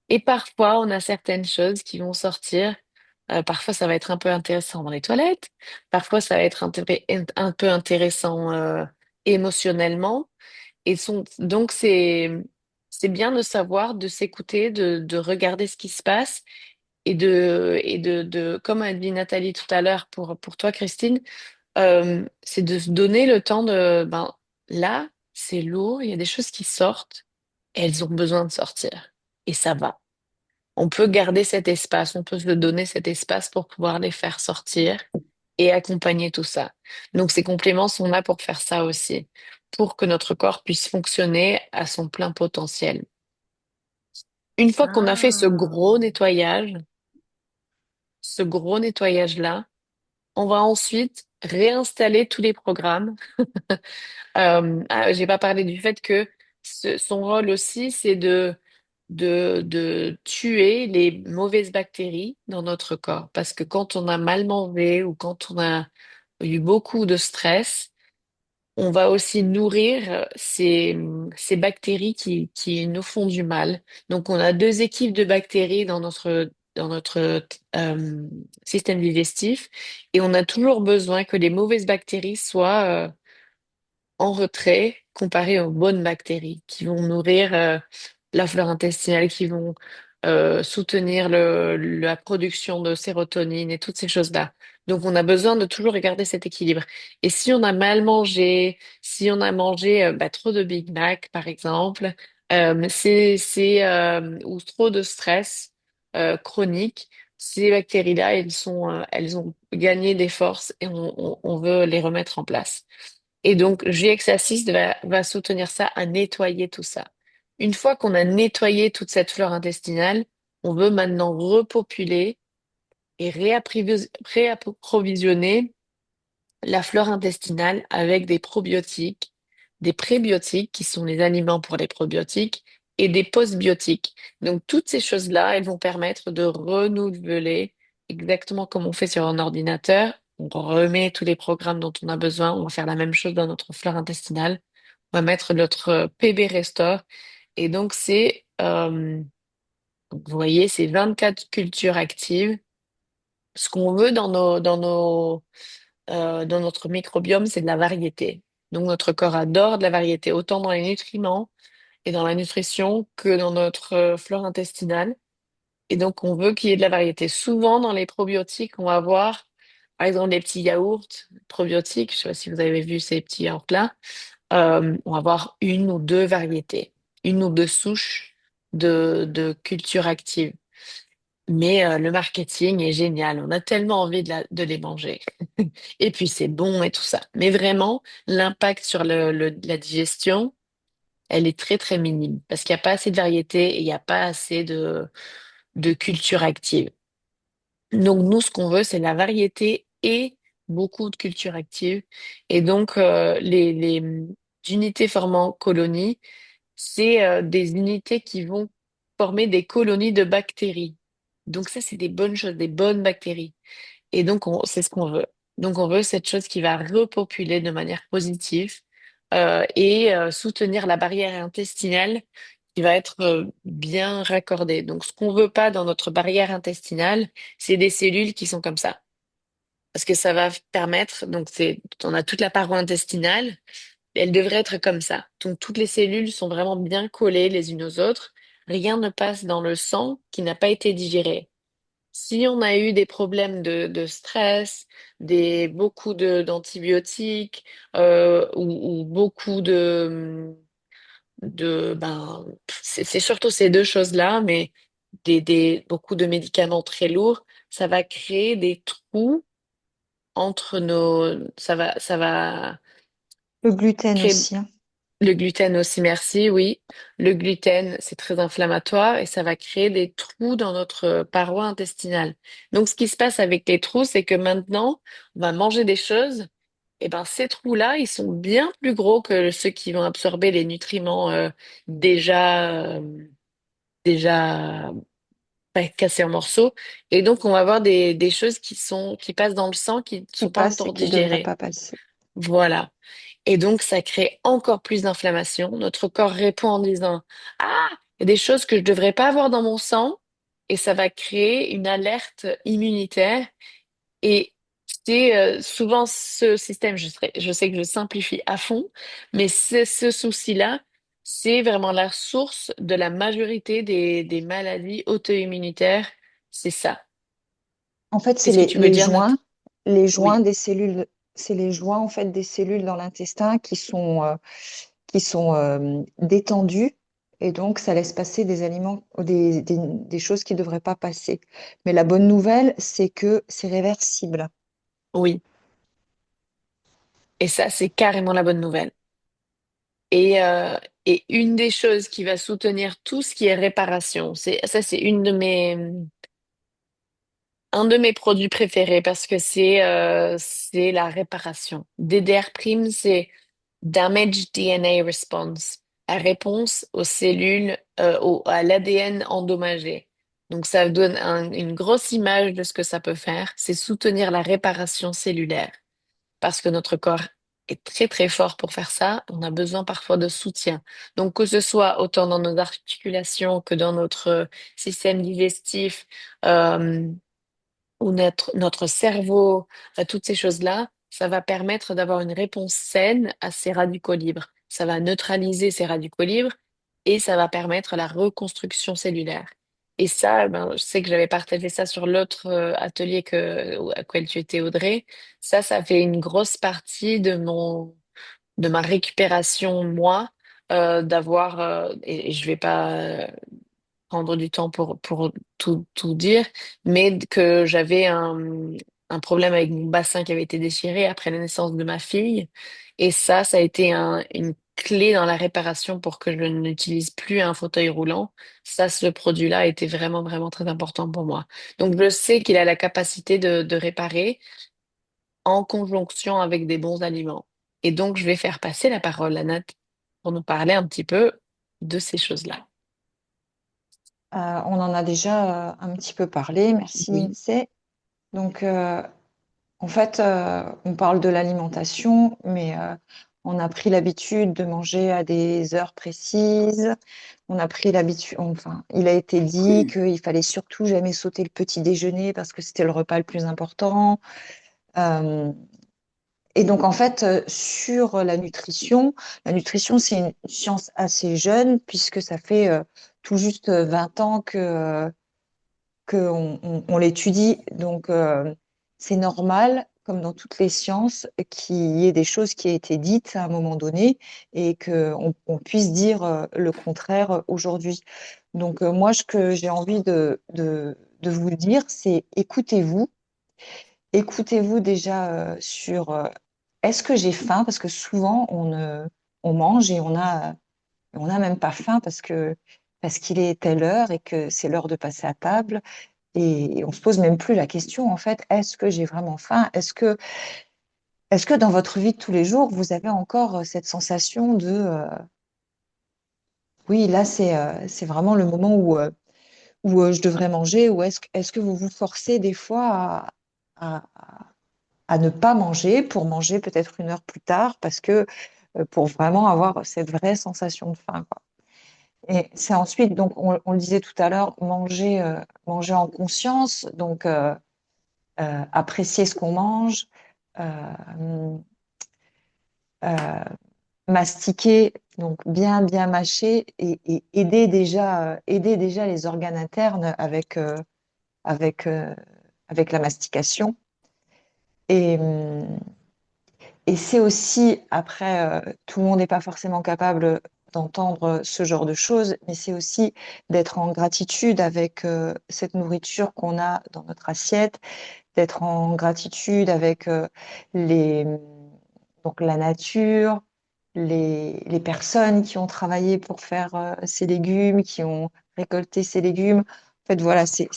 Et parfois, on a certaines choses qui vont sortir Parfois, ça va être un peu intéressant dans les toilettes. Parfois, ça va être un peu intéressant émotionnellement. Donc, c'est bien de savoir, de s'écouter, de regarder ce qui se passe comme a dit Nathalie tout à l'heure pour toi, Christine, c'est de se donner le temps ben, là, c'est lourd, il y a des choses qui sortent et elles ont besoin de sortir. Et ça va. On peut garder cet espace, on peut se donner cet espace pour pouvoir les faire sortir et accompagner tout ça. Donc ces compléments sont là pour faire ça aussi, pour que notre corps puisse fonctionner à son plein potentiel. Une fois qu'on a fait Ah, ce gros nettoyage-là, on va ensuite réinstaller tous les programmes. J'ai pas parlé du fait que son rôle aussi, c'est de tuer les mauvaises bactéries dans notre corps. Parce que quand on a mal mangé ou quand on a eu beaucoup de stress, on va aussi nourrir ces bactéries qui nous font du mal. Donc, on a deux équipes de bactéries dans notre système digestif et on a toujours besoin que les mauvaises bactéries soient en retrait comparé aux bonnes bactéries qui vont nourrir la flore intestinale, qui vont soutenir la production de sérotonine et toutes ces choses-là. Donc, on a besoin de toujours regarder cet équilibre. Et si on a mal mangé, si on a mangé trop de Big Mac, par exemple, ou trop de stress chronique, ces bactéries-là, elles ont gagné des forces et on veut les remettre en place. Et donc, GX6 va soutenir ça, à nettoyer tout ça. Une fois qu'on a nettoyé toute cette flore intestinale, on veut maintenant repopuler et réapprovisionner la flore intestinale avec des probiotiques, des prébiotiques qui sont les aliments pour les probiotiques et des postbiotiques. Donc, toutes ces choses-là, elles vont permettre de renouveler exactement comme on fait sur un ordinateur. On remet tous les programmes dont on a besoin. On va faire la même chose dans notre flore intestinale. On va mettre notre PB Restore. Et donc, vous voyez, c'est 24 cultures actives. Ce qu'on veut dans notre microbiome, c'est de la variété. Donc notre corps adore de la variété, autant dans les nutriments et dans la nutrition que dans notre flore intestinale. Et donc on veut qu'il y ait de la variété. Souvent dans les probiotiques, on va avoir, par exemple, les petits yaourts probiotiques. Je ne sais pas si vous avez vu ces petits yaourts-là. On va avoir une ou deux variétés, une ou deux souches de culture active. Mais le marketing est génial. On a tellement envie de les manger. Et puis c'est bon et tout ça. Mais vraiment, l'impact sur la digestion, elle est très très minime parce qu'il n'y a pas assez de variété et il n'y a pas assez de culture active. Donc nous, ce qu'on veut, c'est la variété et beaucoup de culture active. Et donc les unités formant colonies, c'est des unités qui vont former des colonies de bactéries. Donc ça, c'est des bonnes choses, des bonnes bactéries. Et donc, c'est ce qu'on veut. Donc, on veut cette chose qui va repopuler de manière positive et soutenir la barrière intestinale qui va être bien raccordée. Donc, ce qu'on veut pas dans notre barrière intestinale, c'est des cellules qui sont comme ça. Parce que ça va permettre, on a toute la paroi intestinale, elle devrait être comme ça. Donc, toutes les cellules sont vraiment bien collées les unes aux autres. Rien ne passe dans le sang qui n'a pas été digéré. Si on a eu des problèmes de stress, beaucoup d'antibiotiques ou beaucoup c'est surtout ces deux choses-là, mais beaucoup de médicaments très lourds, ça va créer des trous ça va Le gluten créer aussi, hein. le gluten aussi, merci, oui. Le gluten, c'est très inflammatoire et ça va créer des trous dans notre paroi intestinale. Donc, ce qui se passe avec les trous, c'est que maintenant, on va manger des choses. Et ben, ces trous-là, ils sont bien plus gros que ceux qui vont absorber les nutriments déjà pas cassés en morceaux. Et donc, on va avoir des choses qui passent dans le sang qui ne Qui sont pas passe et encore qui ne devrait digérées. pas passer. Voilà. Et donc, ça crée encore plus d'inflammation. Notre corps répond en disant, ah, il y a des choses que je devrais pas avoir dans mon sang. et ça va créer une alerte immunitaire. Et c'est souvent ce système, je sais que je simplifie à fond, mais ce souci-là, c'est vraiment la source de la majorité des maladies auto-immunitaires. C'est ça. En fait, c'est Qu'est-ce que tu veux dire, Nat? les joints Oui, des cellules, c'est les joints en fait des cellules dans l'intestin qui sont détendus et donc ça laisse passer des aliments, des choses qui ne devraient pas passer. Mais la bonne nouvelle, c'est que c'est réversible. oui. Et ça, c'est carrément la bonne nouvelle. Et, euh, et une des choses qui va soutenir tout ce qui est réparation, c'est un de mes produits préférés parce que c'est la réparation. DDR prime, c'est Damage DNA Response, la réponse aux cellules, à l'ADN endommagé. Donc ça donne une grosse image de ce que ça peut faire. C'est soutenir la réparation cellulaire parce que notre corps est très très fort pour faire ça. On a besoin parfois de soutien. Donc que ce soit autant dans nos articulations que dans notre système digestif. Ou notre cerveau, toutes ces choses-là, ça va permettre d'avoir une réponse saine à ces radicaux libres. Ça va neutraliser ces radicaux libres et ça va permettre la reconstruction cellulaire. Et ça, ben, je sais que j'avais partagé ça sur l'autre atelier à quel tu étais, Audrey. Ça fait une grosse partie de ma récupération, moi, d'avoir, et je vais pas prendre du temps pour tout dire, mais que j'avais un problème avec mon bassin qui avait été déchiré après la naissance de ma fille. Et ça a été une clé dans la réparation pour que je n'utilise plus un fauteuil roulant. Ça, ce produit-là a été vraiment, vraiment très important pour moi. Donc, je sais qu'il a la capacité de réparer en conjonction avec des bons aliments. Et donc, je vais faire passer la parole à Nat pour nous parler un petit peu de ces choses-là. On en a déjà un petit peu parlé. Merci, Oui. Lindsay. Donc, en fait, on parle de l'alimentation, mais on a pris l'habitude de manger à des heures précises. On a pris l'habitude, enfin, il a été dit qu'il fallait surtout jamais sauter le petit déjeuner parce que c'était le repas le plus important. Euh, et donc, en fait, sur la nutrition, c'est une science assez jeune puisque ça fait tout juste 20 ans on l'étudie. Donc, c'est normal, comme dans toutes les sciences, qu'il y ait des choses qui aient été dites à un moment donné et qu'on puisse dire le contraire aujourd'hui. Donc, moi, ce que j'ai envie de vous dire, c'est écoutez-vous. Écoutez-vous déjà sur est-ce que j'ai faim? Parce que souvent, on mange et on n'a même pas faim parce qu'il est telle heure et que c'est l'heure de passer à table. Et on se pose même plus la question, en fait, est-ce que j'ai vraiment faim? Est-ce que dans votre vie de tous les jours, vous avez encore cette sensation de, oui, là, c'est vraiment le moment où je devrais manger, ou est-ce que vous vous forcez des fois à, à ne pas manger pour manger peut-être une heure plus tard, parce que pour vraiment avoir cette vraie sensation de faim, quoi. Et c'est ensuite, donc, on le disait tout à l'heure, manger en conscience, donc apprécier ce qu'on mange, euh, euh, mastiquer, donc bien mâcher et aider déjà les organes internes avec, euh, avec la mastication. Et, hum, et c'est aussi, après, tout le monde n'est pas forcément capable d'entendre ce genre de choses, mais c'est aussi d'être en gratitude avec cette nourriture qu'on a dans notre assiette, d'être en gratitude avec les, donc la nature, les personnes qui ont travaillé pour faire ces légumes, qui ont récolté ces légumes. En fait, voilà, c'est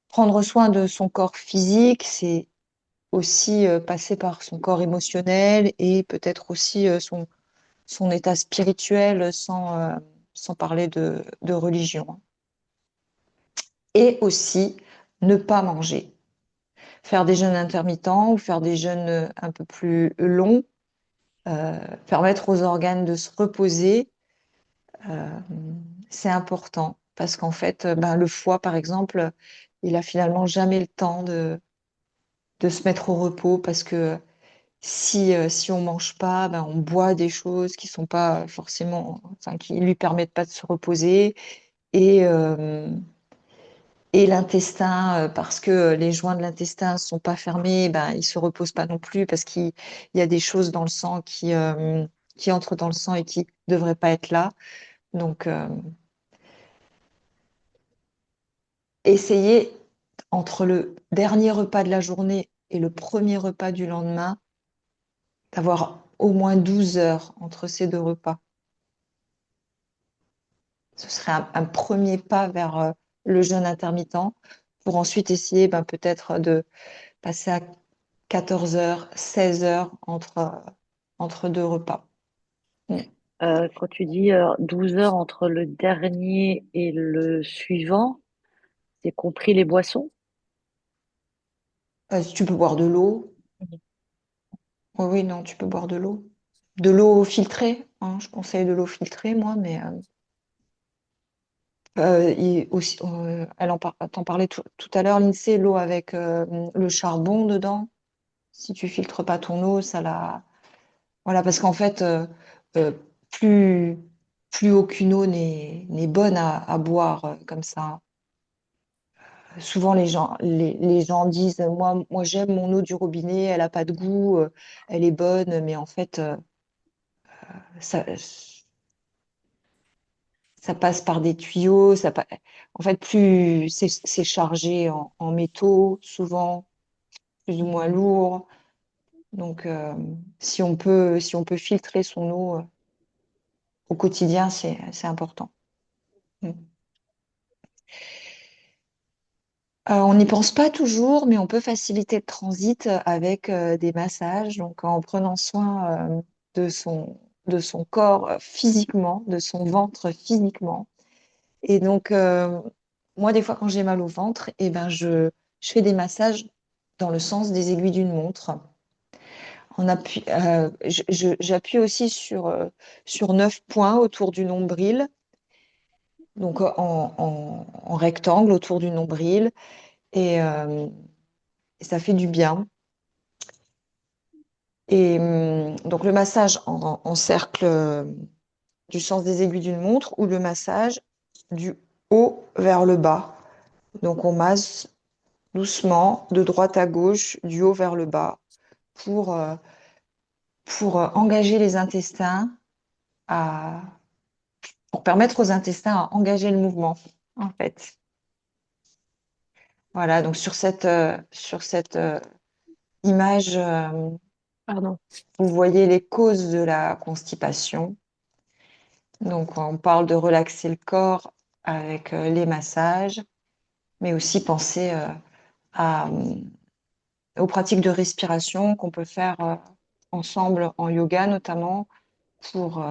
prendre soin de son corps physique, c'est aussi passer par son corps émotionnel et peut-être aussi son état spirituel sans parler de religion. Et aussi ne pas manger. Faire des jeûnes intermittents ou faire des jeûnes un peu plus longs, permettre aux organes de se reposer, euh, c'est important. parce qu'en fait, ben, le foie, par exemple, il a finalement jamais le temps de se mettre au repos parce que si on mange pas, ben, on boit des choses qui sont pas forcément, enfin, qui lui permettent pas de se reposer et, euh, et l'intestin, parce que les joints de l'intestin sont pas fermés, ben, il se repose pas non plus parce qu'il y a des choses dans le sang qui entrent dans le sang et qui devraient pas être là. Donc, essayez entre le dernier repas de la journée et le premier repas du lendemain d'avoir au moins 12 heures entre ces deux repas. Ce serait un premier pas vers le jeûne intermittent pour ensuite essayer ben, peut-être de passer à 14 heures, 16 heures entre deux repas. Mm. Quand tu dis 12 heures entre le dernier et le suivant, c'est compris les boissons? Si tu peux boire de l'eau. Oui, oui, non, tu peux boire de l'eau. De l'eau filtrée, hein, je conseille de l'eau filtrée, moi, mais aussi, t'en parlait tout à l'heure, l'INSEE, l'eau avec le charbon dedans. Si tu filtres pas ton eau, ça la. Voilà, parce qu'en fait, euh, plus, plus aucune eau n'est bonne à boire comme ça. Souvent, les gens disent, moi j'aime mon eau du robinet, elle a pas de goût, elle est bonne, mais en fait, ça, ça passe par des tuyaux. En fait, plus c'est chargé en métaux, souvent plus ou moins lourd. Donc, si on peut filtrer son eau au quotidien, c'est important. Mm. On n'y pense pas toujours, mais on peut faciliter le transit avec des massages, donc en prenant soin de son, de son corps physiquement, de son ventre physiquement. Et donc, moi, des fois, quand j'ai mal au ventre, eh ben, je fais des massages dans le sens des aiguilles d'une montre. J'appuie aussi sur 9 points autour du nombril, donc en rectangle autour du nombril, et ça fait du bien. Et donc le massage en cercle du sens des aiguilles d'une montre ou le massage du haut vers le bas. Donc on masse doucement de droite à gauche, du haut vers le bas, pour, euh, pour engager les intestins, à, pour permettre aux intestins à engager le mouvement, en fait. Voilà, donc sur cette image, Pardon. vous voyez les causes de la constipation. Donc, on parle de relaxer le corps avec les massages, mais aussi penser aux pratiques de respiration qu'on peut faire ensemble en yoga, notamment pour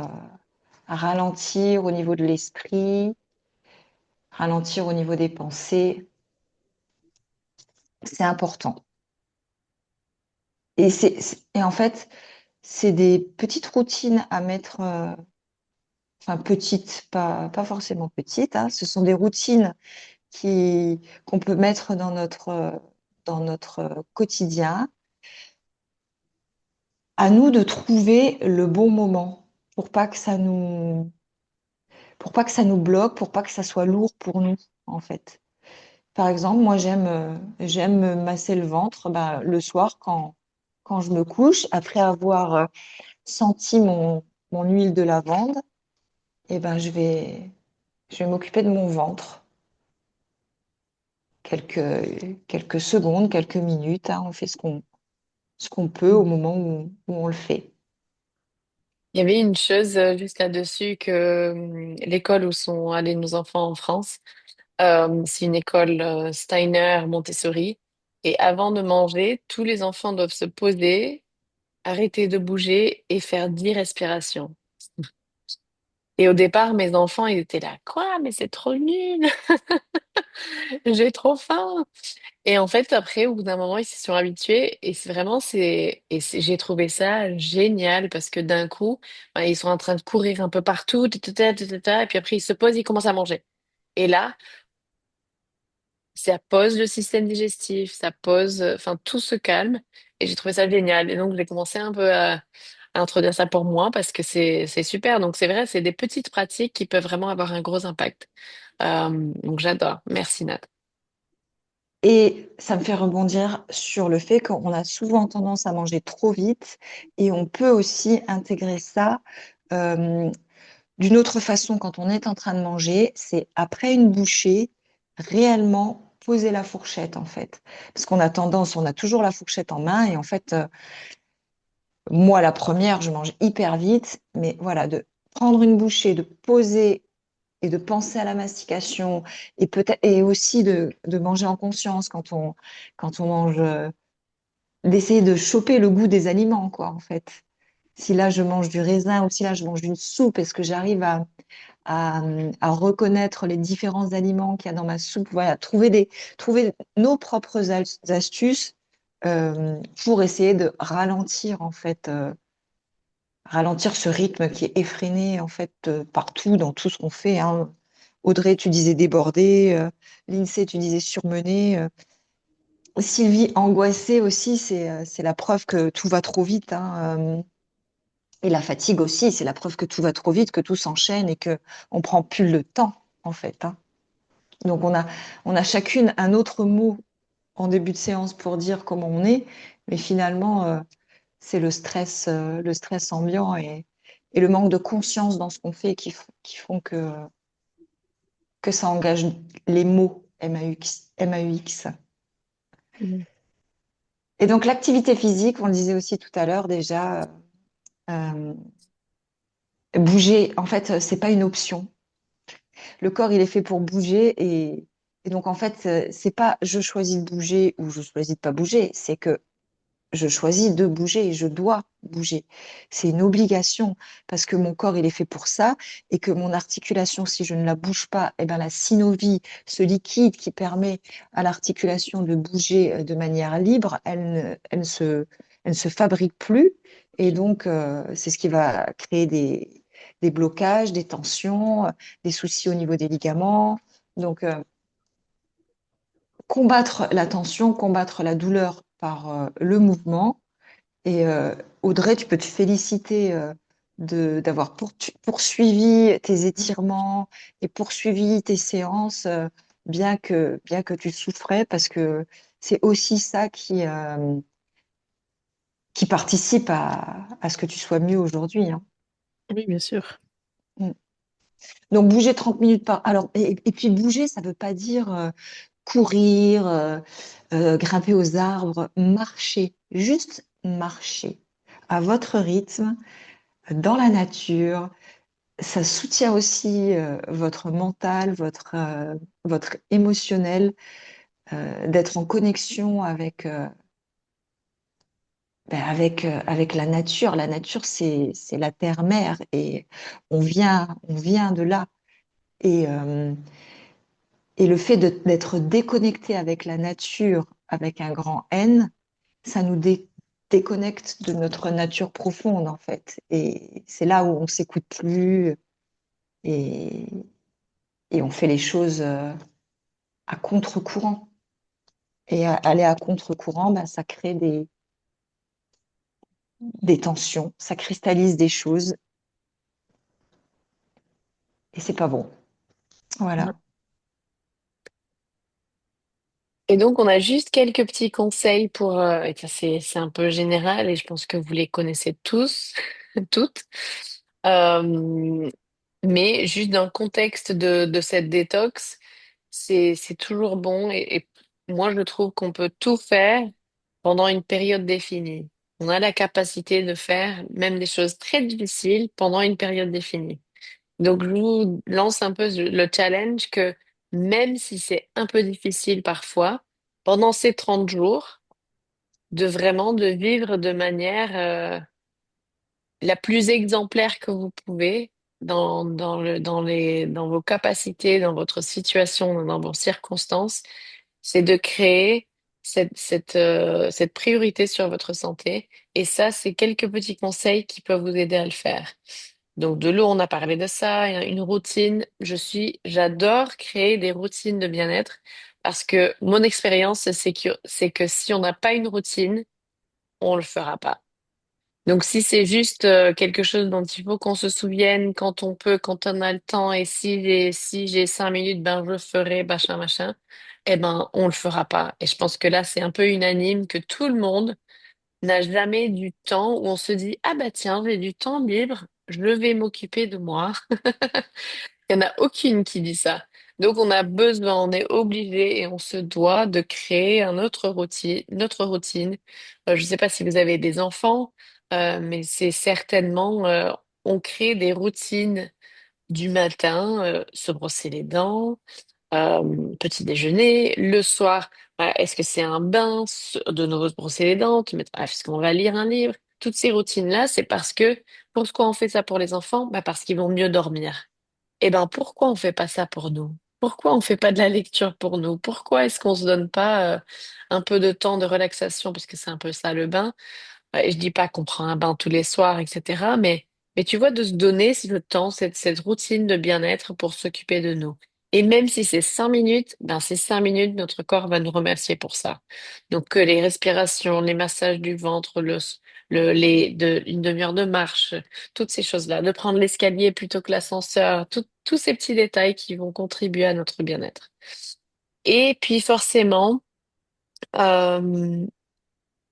ralentir au niveau de l'esprit, ralentir au niveau des pensées. C'est important. Et en fait, c'est des petites routines à mettre, enfin petites, pas forcément petites, hein. Ce sont des routines qu'on peut mettre dans notre quotidien. À nous de trouver le bon moment pour pas que ça nous, pour pas que ça nous bloque, pour pas que ça soit lourd pour nous, en fait. Par exemple, moi, j'aime me masser le ventre le soir quand je me couche, après avoir senti mon huile de lavande, et ben, je vais m'occuper de mon ventre. Quelques secondes, quelques minutes, hein, on fait ce qu'on peut au moment où on le fait. Il y avait une chose juste là-dessus que l'école où sont allés nos enfants en France, c'est une école Steiner Montessori. Et avant de manger, tous les enfants doivent se poser, arrêter de bouger et faire 10 respirations. Et au départ, mes enfants, ils étaient là, quoi? Mais c'est trop nul! J'ai trop faim! Et en fait, après, au bout d'un moment, ils s'y sont habitués et j'ai trouvé ça génial parce que d'un coup, ben, ils sont en train de courir un peu partout, ta, ta, ta, ta, ta, ta, et puis après, ils se posent, ils commencent à manger. Et là, ça pose le système digestif, ça pose, enfin, tout se calme. Et j'ai trouvé ça génial. Et donc, j'ai commencé un peu à introduire ça pour moi parce que c'est super. Donc, c'est vrai, c'est des petites pratiques qui peuvent vraiment avoir un gros impact. Donc, j'adore. Merci, Nat. Et ça me fait rebondir sur le fait qu'on a souvent tendance à manger trop vite et on peut aussi intégrer ça euh, d'une autre façon quand on est en train de manger, c'est après une bouchée, réellement poser la fourchette en fait. Parce qu'on a tendance, on a toujours la fourchette en main et en fait, moi la première, je mange hyper vite, mais voilà, de prendre une bouchée, de poser et de penser à la mastication et peut-être et aussi de manger en conscience quand on mange, d'essayer de choper le goût des aliments quoi en fait. Si là je mange du raisin ou si là je mange une soupe, est-ce que j'arrive à reconnaître les différents aliments qu'il y a dans ma soupe? Voilà, trouver nos propres astuces pour essayer de ralentir en fait, ralentir ce rythme qui est effréné en fait partout dans tout ce qu'on fait, hein. Audrey, tu disais déborder, Lindsay, tu disais surmener, Sylvie, angoissée aussi, c'est la preuve que tout va trop vite, hein, et la fatigue aussi, c'est la preuve que tout va trop vite, que tout s'enchaîne et que on prend plus le temps en fait, hein. Donc on a chacune un autre mot en début de séance pour dire comment on est, mais finalement c'est le stress ambiant et le manque de conscience dans ce qu'on fait qui font que ça engage les mots MAUX, MAUX. Mhm. Et donc l'activité physique, on le disait aussi tout à l'heure déjà, euh, bouger, en fait, c'est pas une option. Le corps, il est fait pour bouger et donc en fait, c'est pas je choisis de bouger ou je choisis de pas bouger, c'est que je choisis de bouger et je dois bouger. C'est une obligation parce que mon corps, il est fait pour ça et que mon articulation, si je ne la bouge pas, eh ben, la synovie, ce liquide qui permet à l'articulation de bouger de manière libre, elle ne se fabrique plus. Et donc, c'est ce qui va créer des blocages, des tensions, des soucis au niveau des ligaments. Donc, combattre la tension, combattre la douleur par le mouvement, et Audrey, tu peux te féliciter d'avoir poursuivi tes étirements et poursuivi tes séances, bien que tu souffrais, parce que c'est aussi ça qui participe à ce que tu sois mieux aujourd'hui, hein. Oui, bien sûr. Mm. Donc bouger 30 minutes par... Alors, et puis bouger, ça ne veut pas dire courir, grimper aux arbres, marcher, juste marcher à votre rythme dans la nature. Ça soutient aussi votre mental, votre émotionnel, d'être en connexion avec la nature. La nature, c'est la terre-mère et on vient de là. Et, euh, et le fait d'être déconnecté avec la nature, avec un grand N, ça nous déconnecte de notre nature profonde, en fait. Et c'est là où on s'écoute plus et, et on fait les choses à contre-courant. Et aller à contre-courant, ben, ça crée des tensions, ça cristallise des choses et c'est pas bon. Voilà. Et donc, on a juste quelques petits conseils pour, et ça, c'est un peu général et je pense que vous les connaissez tous, toutes. Euh, mais juste dans le contexte de cette détox, c'est toujours bon et moi, je trouve qu'on peut tout faire pendant une période définie. On a la capacité de faire même des choses très difficiles pendant une période définie. Donc, je vous lance un peu le challenge que même si c'est un peu difficile parfois, pendant ces 30 jours, de vraiment de vivre de manière la plus exemplaire que vous pouvez dans vos capacités, dans votre situation, dans vos circonstances, c'est de créer cette priorité sur votre santé. Et ça, c'est quelques petits conseils qui peuvent vous aider à le faire. Donc de l'eau, on a parlé de ça, et une routine. J'adore créer des routines de bien-être parce que mon expérience, c'est que si on n'a pas une routine, on le fera pas. Donc si c'est juste quelque chose dont il faut qu'on se souvienne quand on peut, quand on a le temps, et si j'ai 5 minutes, ben je ferai machin machin, eh ben on le fera pas. Et je pense que là c'est un peu unanime que tout le monde n'a jamais du temps où on se dit ah bah tiens j'ai du temps libre, je vais m'occuper de moi. Il n'y en a aucune qui dit ça. Donc, on a besoin, on est obligé et on se doit de créer notre routine. Je ne sais pas si vous avez des enfants, mais c'est certainement, on crée des routines du matin, se brosser les dents, petit déjeuner, le soir, voilà, est-ce que c'est un bain, de nouveau se brosser les dents, est-ce qu'on va lire un livre? Toutes ces routines-là, c'est parce que, pourquoi on fait ça pour les enfants? Bah, parce qu'ils vont mieux dormir. Eh ben, pourquoi on fait pas ça pour nous? Pourquoi on fait pas de la lecture pour nous? Pourquoi est-ce qu'on se donne pas un peu de temps de relaxation, parce que c'est un peu ça le bain. Ouais, je dis pas qu'on prend un bain tous les soirs, etc. Mais tu vois, de se donner ce temps, cette routine de bien-être pour s'occuper de nous. Et même si c'est 5 minutes, ben ces 5 minutes, notre corps va nous remercier pour ça. Donc que les respirations, les massages du ventre, une demi-heure de marche, toutes ces choses-là, de prendre l'escalier plutôt que l'ascenseur, tous ces petits détails qui vont contribuer à notre bien-être. Et puis forcément, euh,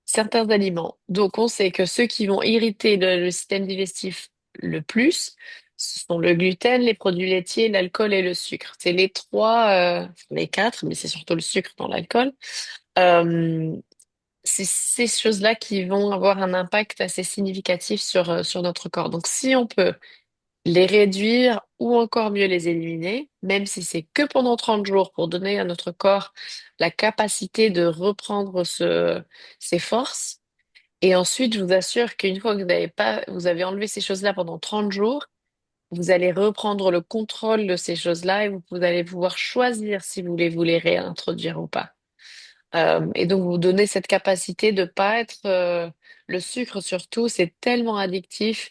certains aliments. Donc, on sait que ceux qui vont irriter le système digestif le plus, ce sont le gluten, les produits laitiers, l'alcool et le sucre. C'est les trois, les quatre, mais c'est surtout le sucre dans l'alcool. Euh, c'est ces choses-là qui vont avoir un impact assez significatif sur notre corps. Donc, si on peut les réduire ou encore mieux les éliminer, même si c'est que pendant 30 jours pour donner à notre corps la capacité de reprendre ses forces, et ensuite, je vous assure qu'une fois que vous avez enlevé ces choses-là pendant 30 jours, vous allez reprendre le contrôle de ces choses-là et vous allez pouvoir choisir si vous les réintroduire ou pas. Et donc, vous donnez cette capacité de pas être, le sucre surtout, c'est tellement addictif.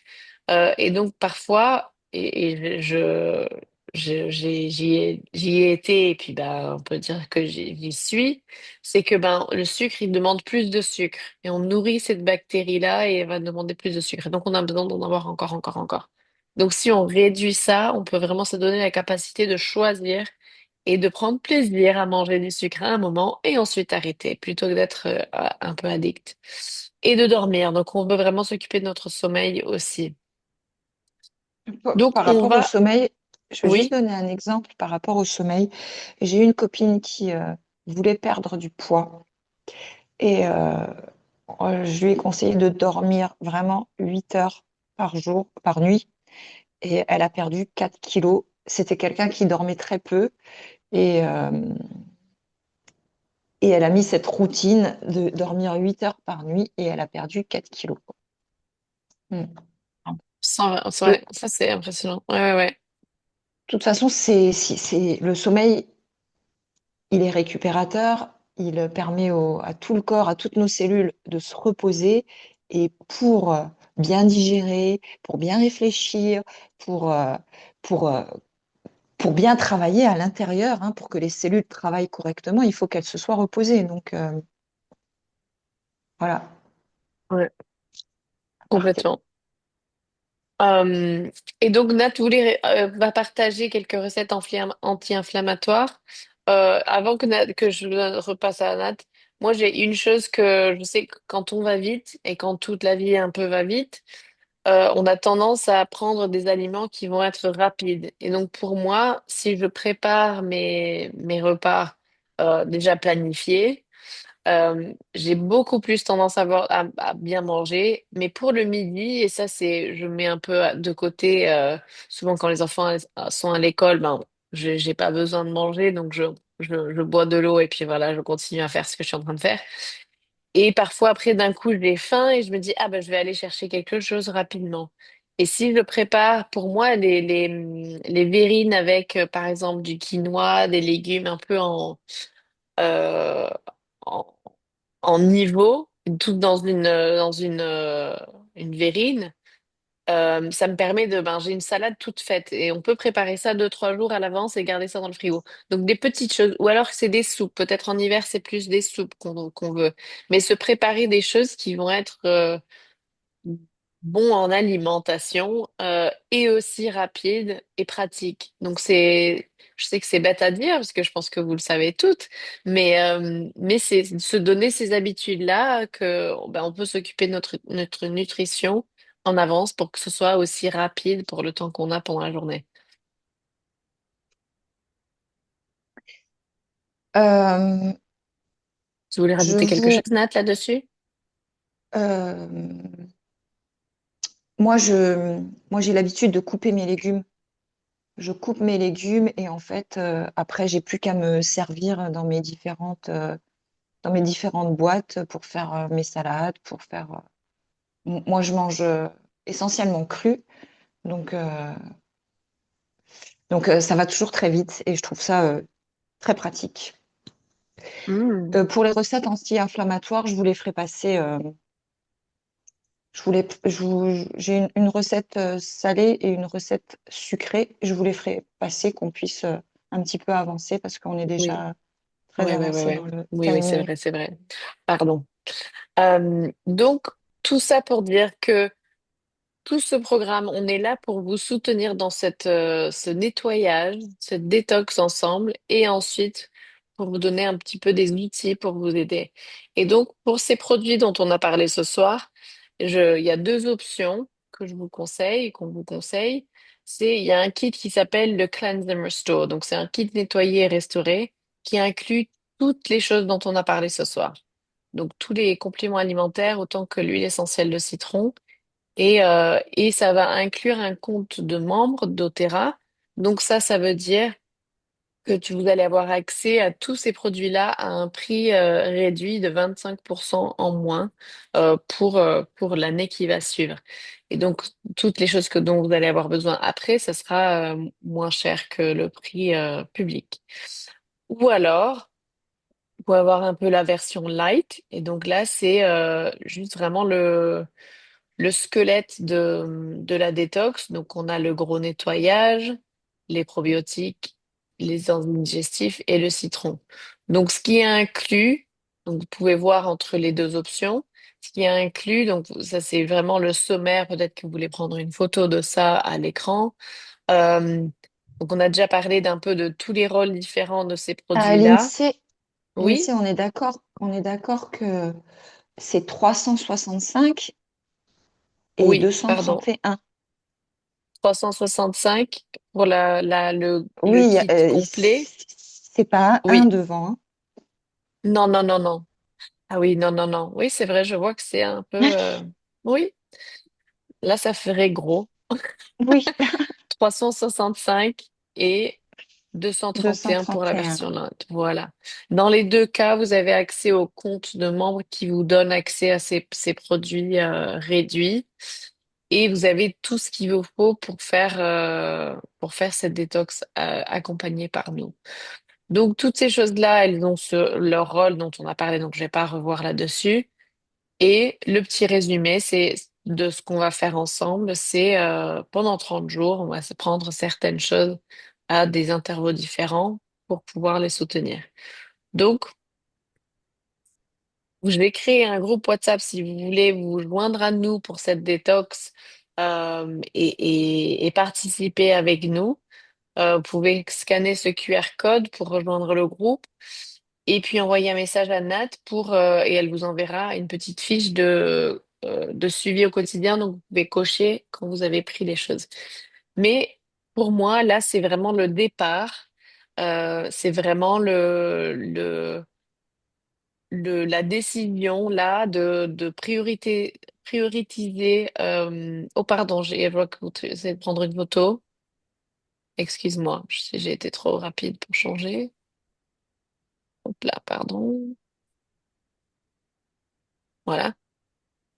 Et donc, parfois, j'y ai été, et puis, bah, on peut dire que j'y suis, c'est que, ben, le sucre, il demande plus de sucre. Et on nourrit cette bactérie-là et elle va demander plus de sucre. Et donc, on a besoin d'en avoir encore, encore, encore. Donc, si on réduit ça, on peut vraiment se donner la capacité de choisir et de prendre plaisir à manger du sucre à un moment et ensuite arrêter, plutôt que d'être un peu addict. Et de dormir. Donc, on veut vraiment s'occuper de notre sommeil aussi. Donc, Par on rapport au va... sommeil, je vais juste Oui, donner un exemple par rapport au sommeil. J'ai une copine qui voulait perdre du poids et je lui ai conseillé de dormir vraiment 8 heures par jour, par nuit, et elle a perdu 4 kilos. C'était quelqu'un qui dormait très peu et, euh, et elle a mis cette routine de dormir 8 heures par nuit et elle a perdu 4 kilos. Mm. De ouais, ça c'est impressionnant. Ouais, ouais, ouais. toute façon, le sommeil, il est récupérateur, il permet à tout le corps, à toutes nos cellules de se reposer et pour bien digérer, pour bien réfléchir, pour, euh, pour, euh, pour bien travailler à l'intérieur, hein, pour que les cellules travaillent correctement, il faut qu'elles se soient reposées. Donc, voilà, Ouais, parfait. complètement. Et donc, Nat va partager quelques recettes anti-inflammatoires. Avant que je repasse à Nat, moi j'ai une chose que je sais que quand on va vite et quand toute la vie un peu va vite, on a tendance à prendre des aliments qui vont être rapides. Et donc pour moi, si je prépare mes repas déjà planifiés, j'ai beaucoup plus tendance à bien manger, mais pour le midi, et ça c'est, je mets un peu de côté, souvent quand les enfants sont à l'école, ben, j'ai pas besoin de manger, donc je bois de l'eau et puis voilà, je continue à faire ce que je suis en train de faire. Et parfois après d'un coup j'ai faim et je me dis, ah ben je vais aller chercher quelque chose rapidement. Et si je prépare pour moi les verrines avec par exemple du quinoa, des légumes un peu euh, en en niveau, tout dans une verrine. Ça me permet j'ai une salade toute faite et on peut préparer ça 2, 3 jours à l'avance et garder ça dans le frigo. Donc des petites choses, ou alors c'est des soupes. Peut-être en hiver c'est plus des soupes qu'on veut, mais se préparer des choses qui vont être bons en alimentation et aussi rapides et pratiques. Donc je sais que c'est bête à dire parce que je pense que vous le savez toutes, mais c'est se donner ces habitudes-là que on peut s'occuper de notre nutrition en avance pour que ce soit aussi rapide pour le temps qu'on a pendant la journée. Euh, Tu voulais je rajouter quelque vous, chose, Nat, là-dessus? euh, moi, j'ai l'habitude de couper mes légumes. Je coupe mes légumes et en fait, après, j'ai plus qu'à me servir dans mes différentes boîtes pour faire mes salades, pour faire. Moi, je mange essentiellement cru, donc ça va toujours très vite et je trouve ça très pratique. Mm. Pour les recettes anti-inflammatoires, je vous les ferai passer. J'ai une recette salée et une recette sucrée. Je vous les ferai passer qu'on puisse un petit peu avancer parce qu'on est Oui, déjà très oui, oui, oui, avancé oui. dans le Oui, oui, timing. c'est vrai. Pardon. Donc, tout ça pour dire que tout ce programme, on est là pour vous soutenir dans ce nettoyage, cette détox ensemble, et ensuite pour vous donner un petit peu des outils pour vous aider. Et donc, pour ces produits dont on a parlé ce soir, il y a deux options que je vous conseille, qu'on vous conseille. Il y a un kit qui s'appelle le Cleanse and Restore. Donc, c'est un kit nettoyer et restaurer qui inclut toutes les choses dont on a parlé ce soir. Donc, tous les compléments alimentaires, autant que l'huile essentielle de citron et ça va inclure un compte de membre d'Otera. Donc ça veut dire que vous allez avoir accès à tous ces produits-là à un prix réduit de 25% en moins pour l'année qui va suivre. Et donc, toutes les choses dont vous allez avoir besoin après, ça sera moins cher que le prix public. Ou alors, vous pouvez avoir un peu la version light. Et donc là, c'est juste vraiment le squelette de la détox. Donc, on a le gros nettoyage, les probiotiques, les enzymes digestifs et le citron. Donc, ce qui est inclus, donc vous pouvez voir entre les deux options, ce qui est inclus, donc ça c'est vraiment le sommaire. Peut-être que vous voulez prendre une photo de ça à l'écran. Euh, donc, on a déjà parlé d'un peu de tous les rôles différents de ces produits-là. L'INSEE, Oui, on est d'accord que c'est 365 et oui, pardon. 231. 365 pour le Oui, kit complet. c'est pas un Oui. devant, hein. Non, non, non, non. Ah oui, non, non, non. Oui, c'est vrai, je vois que c'est un peu... Oui, là, ça ferait gros. Oui, 365 et 231 pour la 231. version Note. Voilà. Dans les deux cas, vous avez accès au compte de membre qui vous donne accès à ces produits réduits. Et vous avez tout ce qu'il vous faut pour faire cette détox accompagnée par nous. Donc, toutes ces choses-là, elles ont leur rôle dont on a parlé, donc je vais pas revoir là-dessus. Et le petit résumé, c'est de ce qu'on va faire ensemble, c'est pendant 30 jours, on va se prendre certaines choses à des intervalles différents pour pouvoir les soutenir. Donc, je vais créer un groupe WhatsApp si vous voulez vous joindre à nous pour cette détox et participer avec nous. Vous pouvez scanner ce QR code pour rejoindre le groupe. Et puis envoyer un message à Nat et elle vous enverra une petite fiche de suivi au quotidien. Donc, vous pouvez cocher quand vous avez pris les choses. Mais pour moi, là, c'est vraiment le départ. C'est vraiment la décision là de prioriser. Oh, pardon, je vois que vous essayez de prendre une photo. Excuse-moi, j'ai été trop rapide pour changer. Hop là, pardon. Voilà.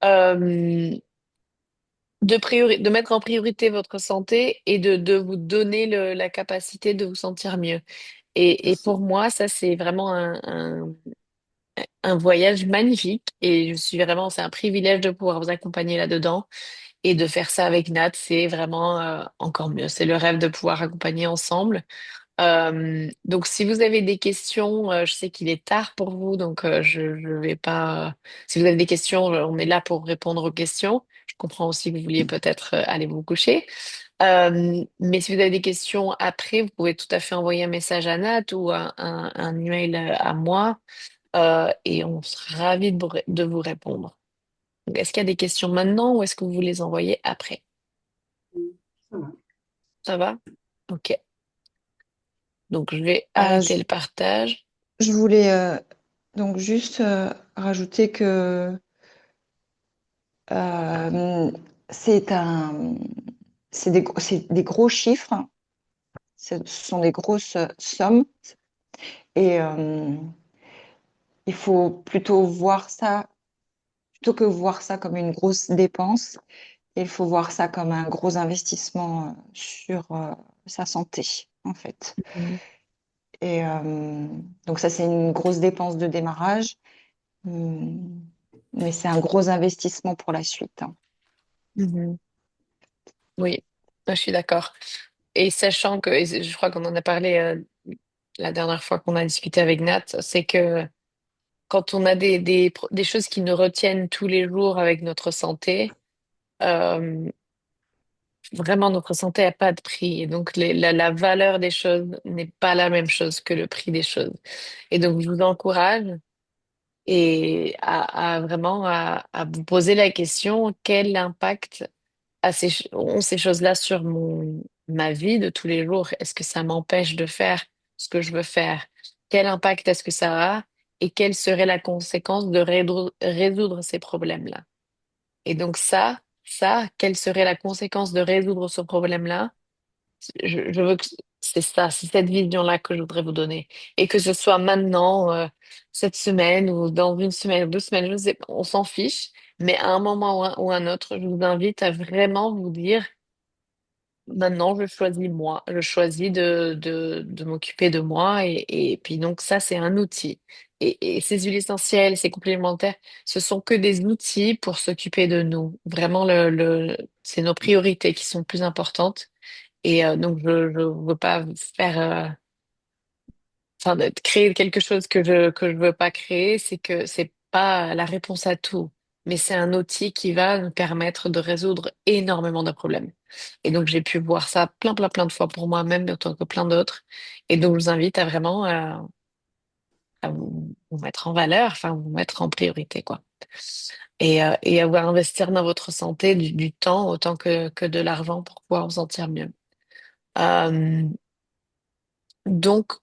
Euh, de mettre en priorité votre santé et de vous donner la capacité de vous sentir mieux. Et pour moi, ça, c'est vraiment un voyage magnifique et c'est un privilège de pouvoir vous accompagner là-dedans. Et de faire ça avec Nat, c'est vraiment encore mieux. C'est le rêve de pouvoir accompagner ensemble. Donc, si vous avez des questions, je sais qu'il est tard pour vous, donc je vais pas. Si vous avez des questions, on est là pour répondre aux questions. Je comprends aussi que vous vouliez peut-être aller vous coucher. Mais si vous avez des questions après, vous pouvez tout à fait envoyer un message à Nat ou un email à moi, et on sera ravis de vous répondre. Donc, est-ce qu'il y a des questions maintenant ou est-ce que vous les envoyez après? Ça va. Ça va? Ok. Donc, je vais Euh, arrêter je, le partage. je voulais donc juste rajouter que euh, c'est un, c'est des gros chiffres, ce sont des grosses sommes et il faut plutôt voir ça, plutôt que voir ça comme une grosse dépense, il faut voir ça comme un gros investissement sur sa santé, en fait. Mhm. Et donc ça, c'est une grosse dépense de démarrage, hum, mais c'est un gros investissement pour la suite, hein. Mhm. Oui, je suis d'accord. Et sachant que, et je crois qu'on en a parlé la dernière fois qu'on a discuté avec Nat, c'est que quand on a des choses qui nous retiennent tous les jours avec notre santé, euh, vraiment notre santé n'a pas de prix. Et donc la valeur des choses n'est pas la même chose que le prix des choses. Et donc je vous encourage à vraiment à vous poser la question, quel impact ont ces choses-là sur ma vie de tous les jours? Est-ce que ça m'empêche de faire ce que je veux faire? Quel impact est-ce que ça a? Et quelle serait la conséquence de résoudre ces problèmes-là? Et donc quelle serait la conséquence de résoudre ce problème-là? Je veux que c'est ça, c'est cette vision-là que je voudrais vous donner. Et que ce soit maintenant, cette semaine, ou dans une semaine, ou 2 semaines, je sais pas, on s'en fiche. Mais à un moment ou un autre, je vous invite à vraiment vous dire, maintenant, je choisis moi. Je choisis de m'occuper de moi. Et puis donc ça, c'est un outil. Et ces huiles essentielles, ces complémentaires, ce sont que des outils pour s'occuper de nous. Vraiment, c'est nos priorités qui sont plus importantes. Et donc, je ne veux pas faire, enfin, de créer quelque chose que je veux pas créer. C'est que c'est pas la réponse à tout, mais c'est un outil qui va nous permettre de résoudre énormément de problèmes. Et donc, j'ai pu voir ça plein de fois pour moi-même, autant que plein d'autres. Et donc, je vous invite à vraiment à vous mettre en valeur, enfin, vous mettre en priorité, quoi. Et à vous investir dans votre santé du temps autant que de l'argent pour pouvoir vous sentir mieux. Euh, donc,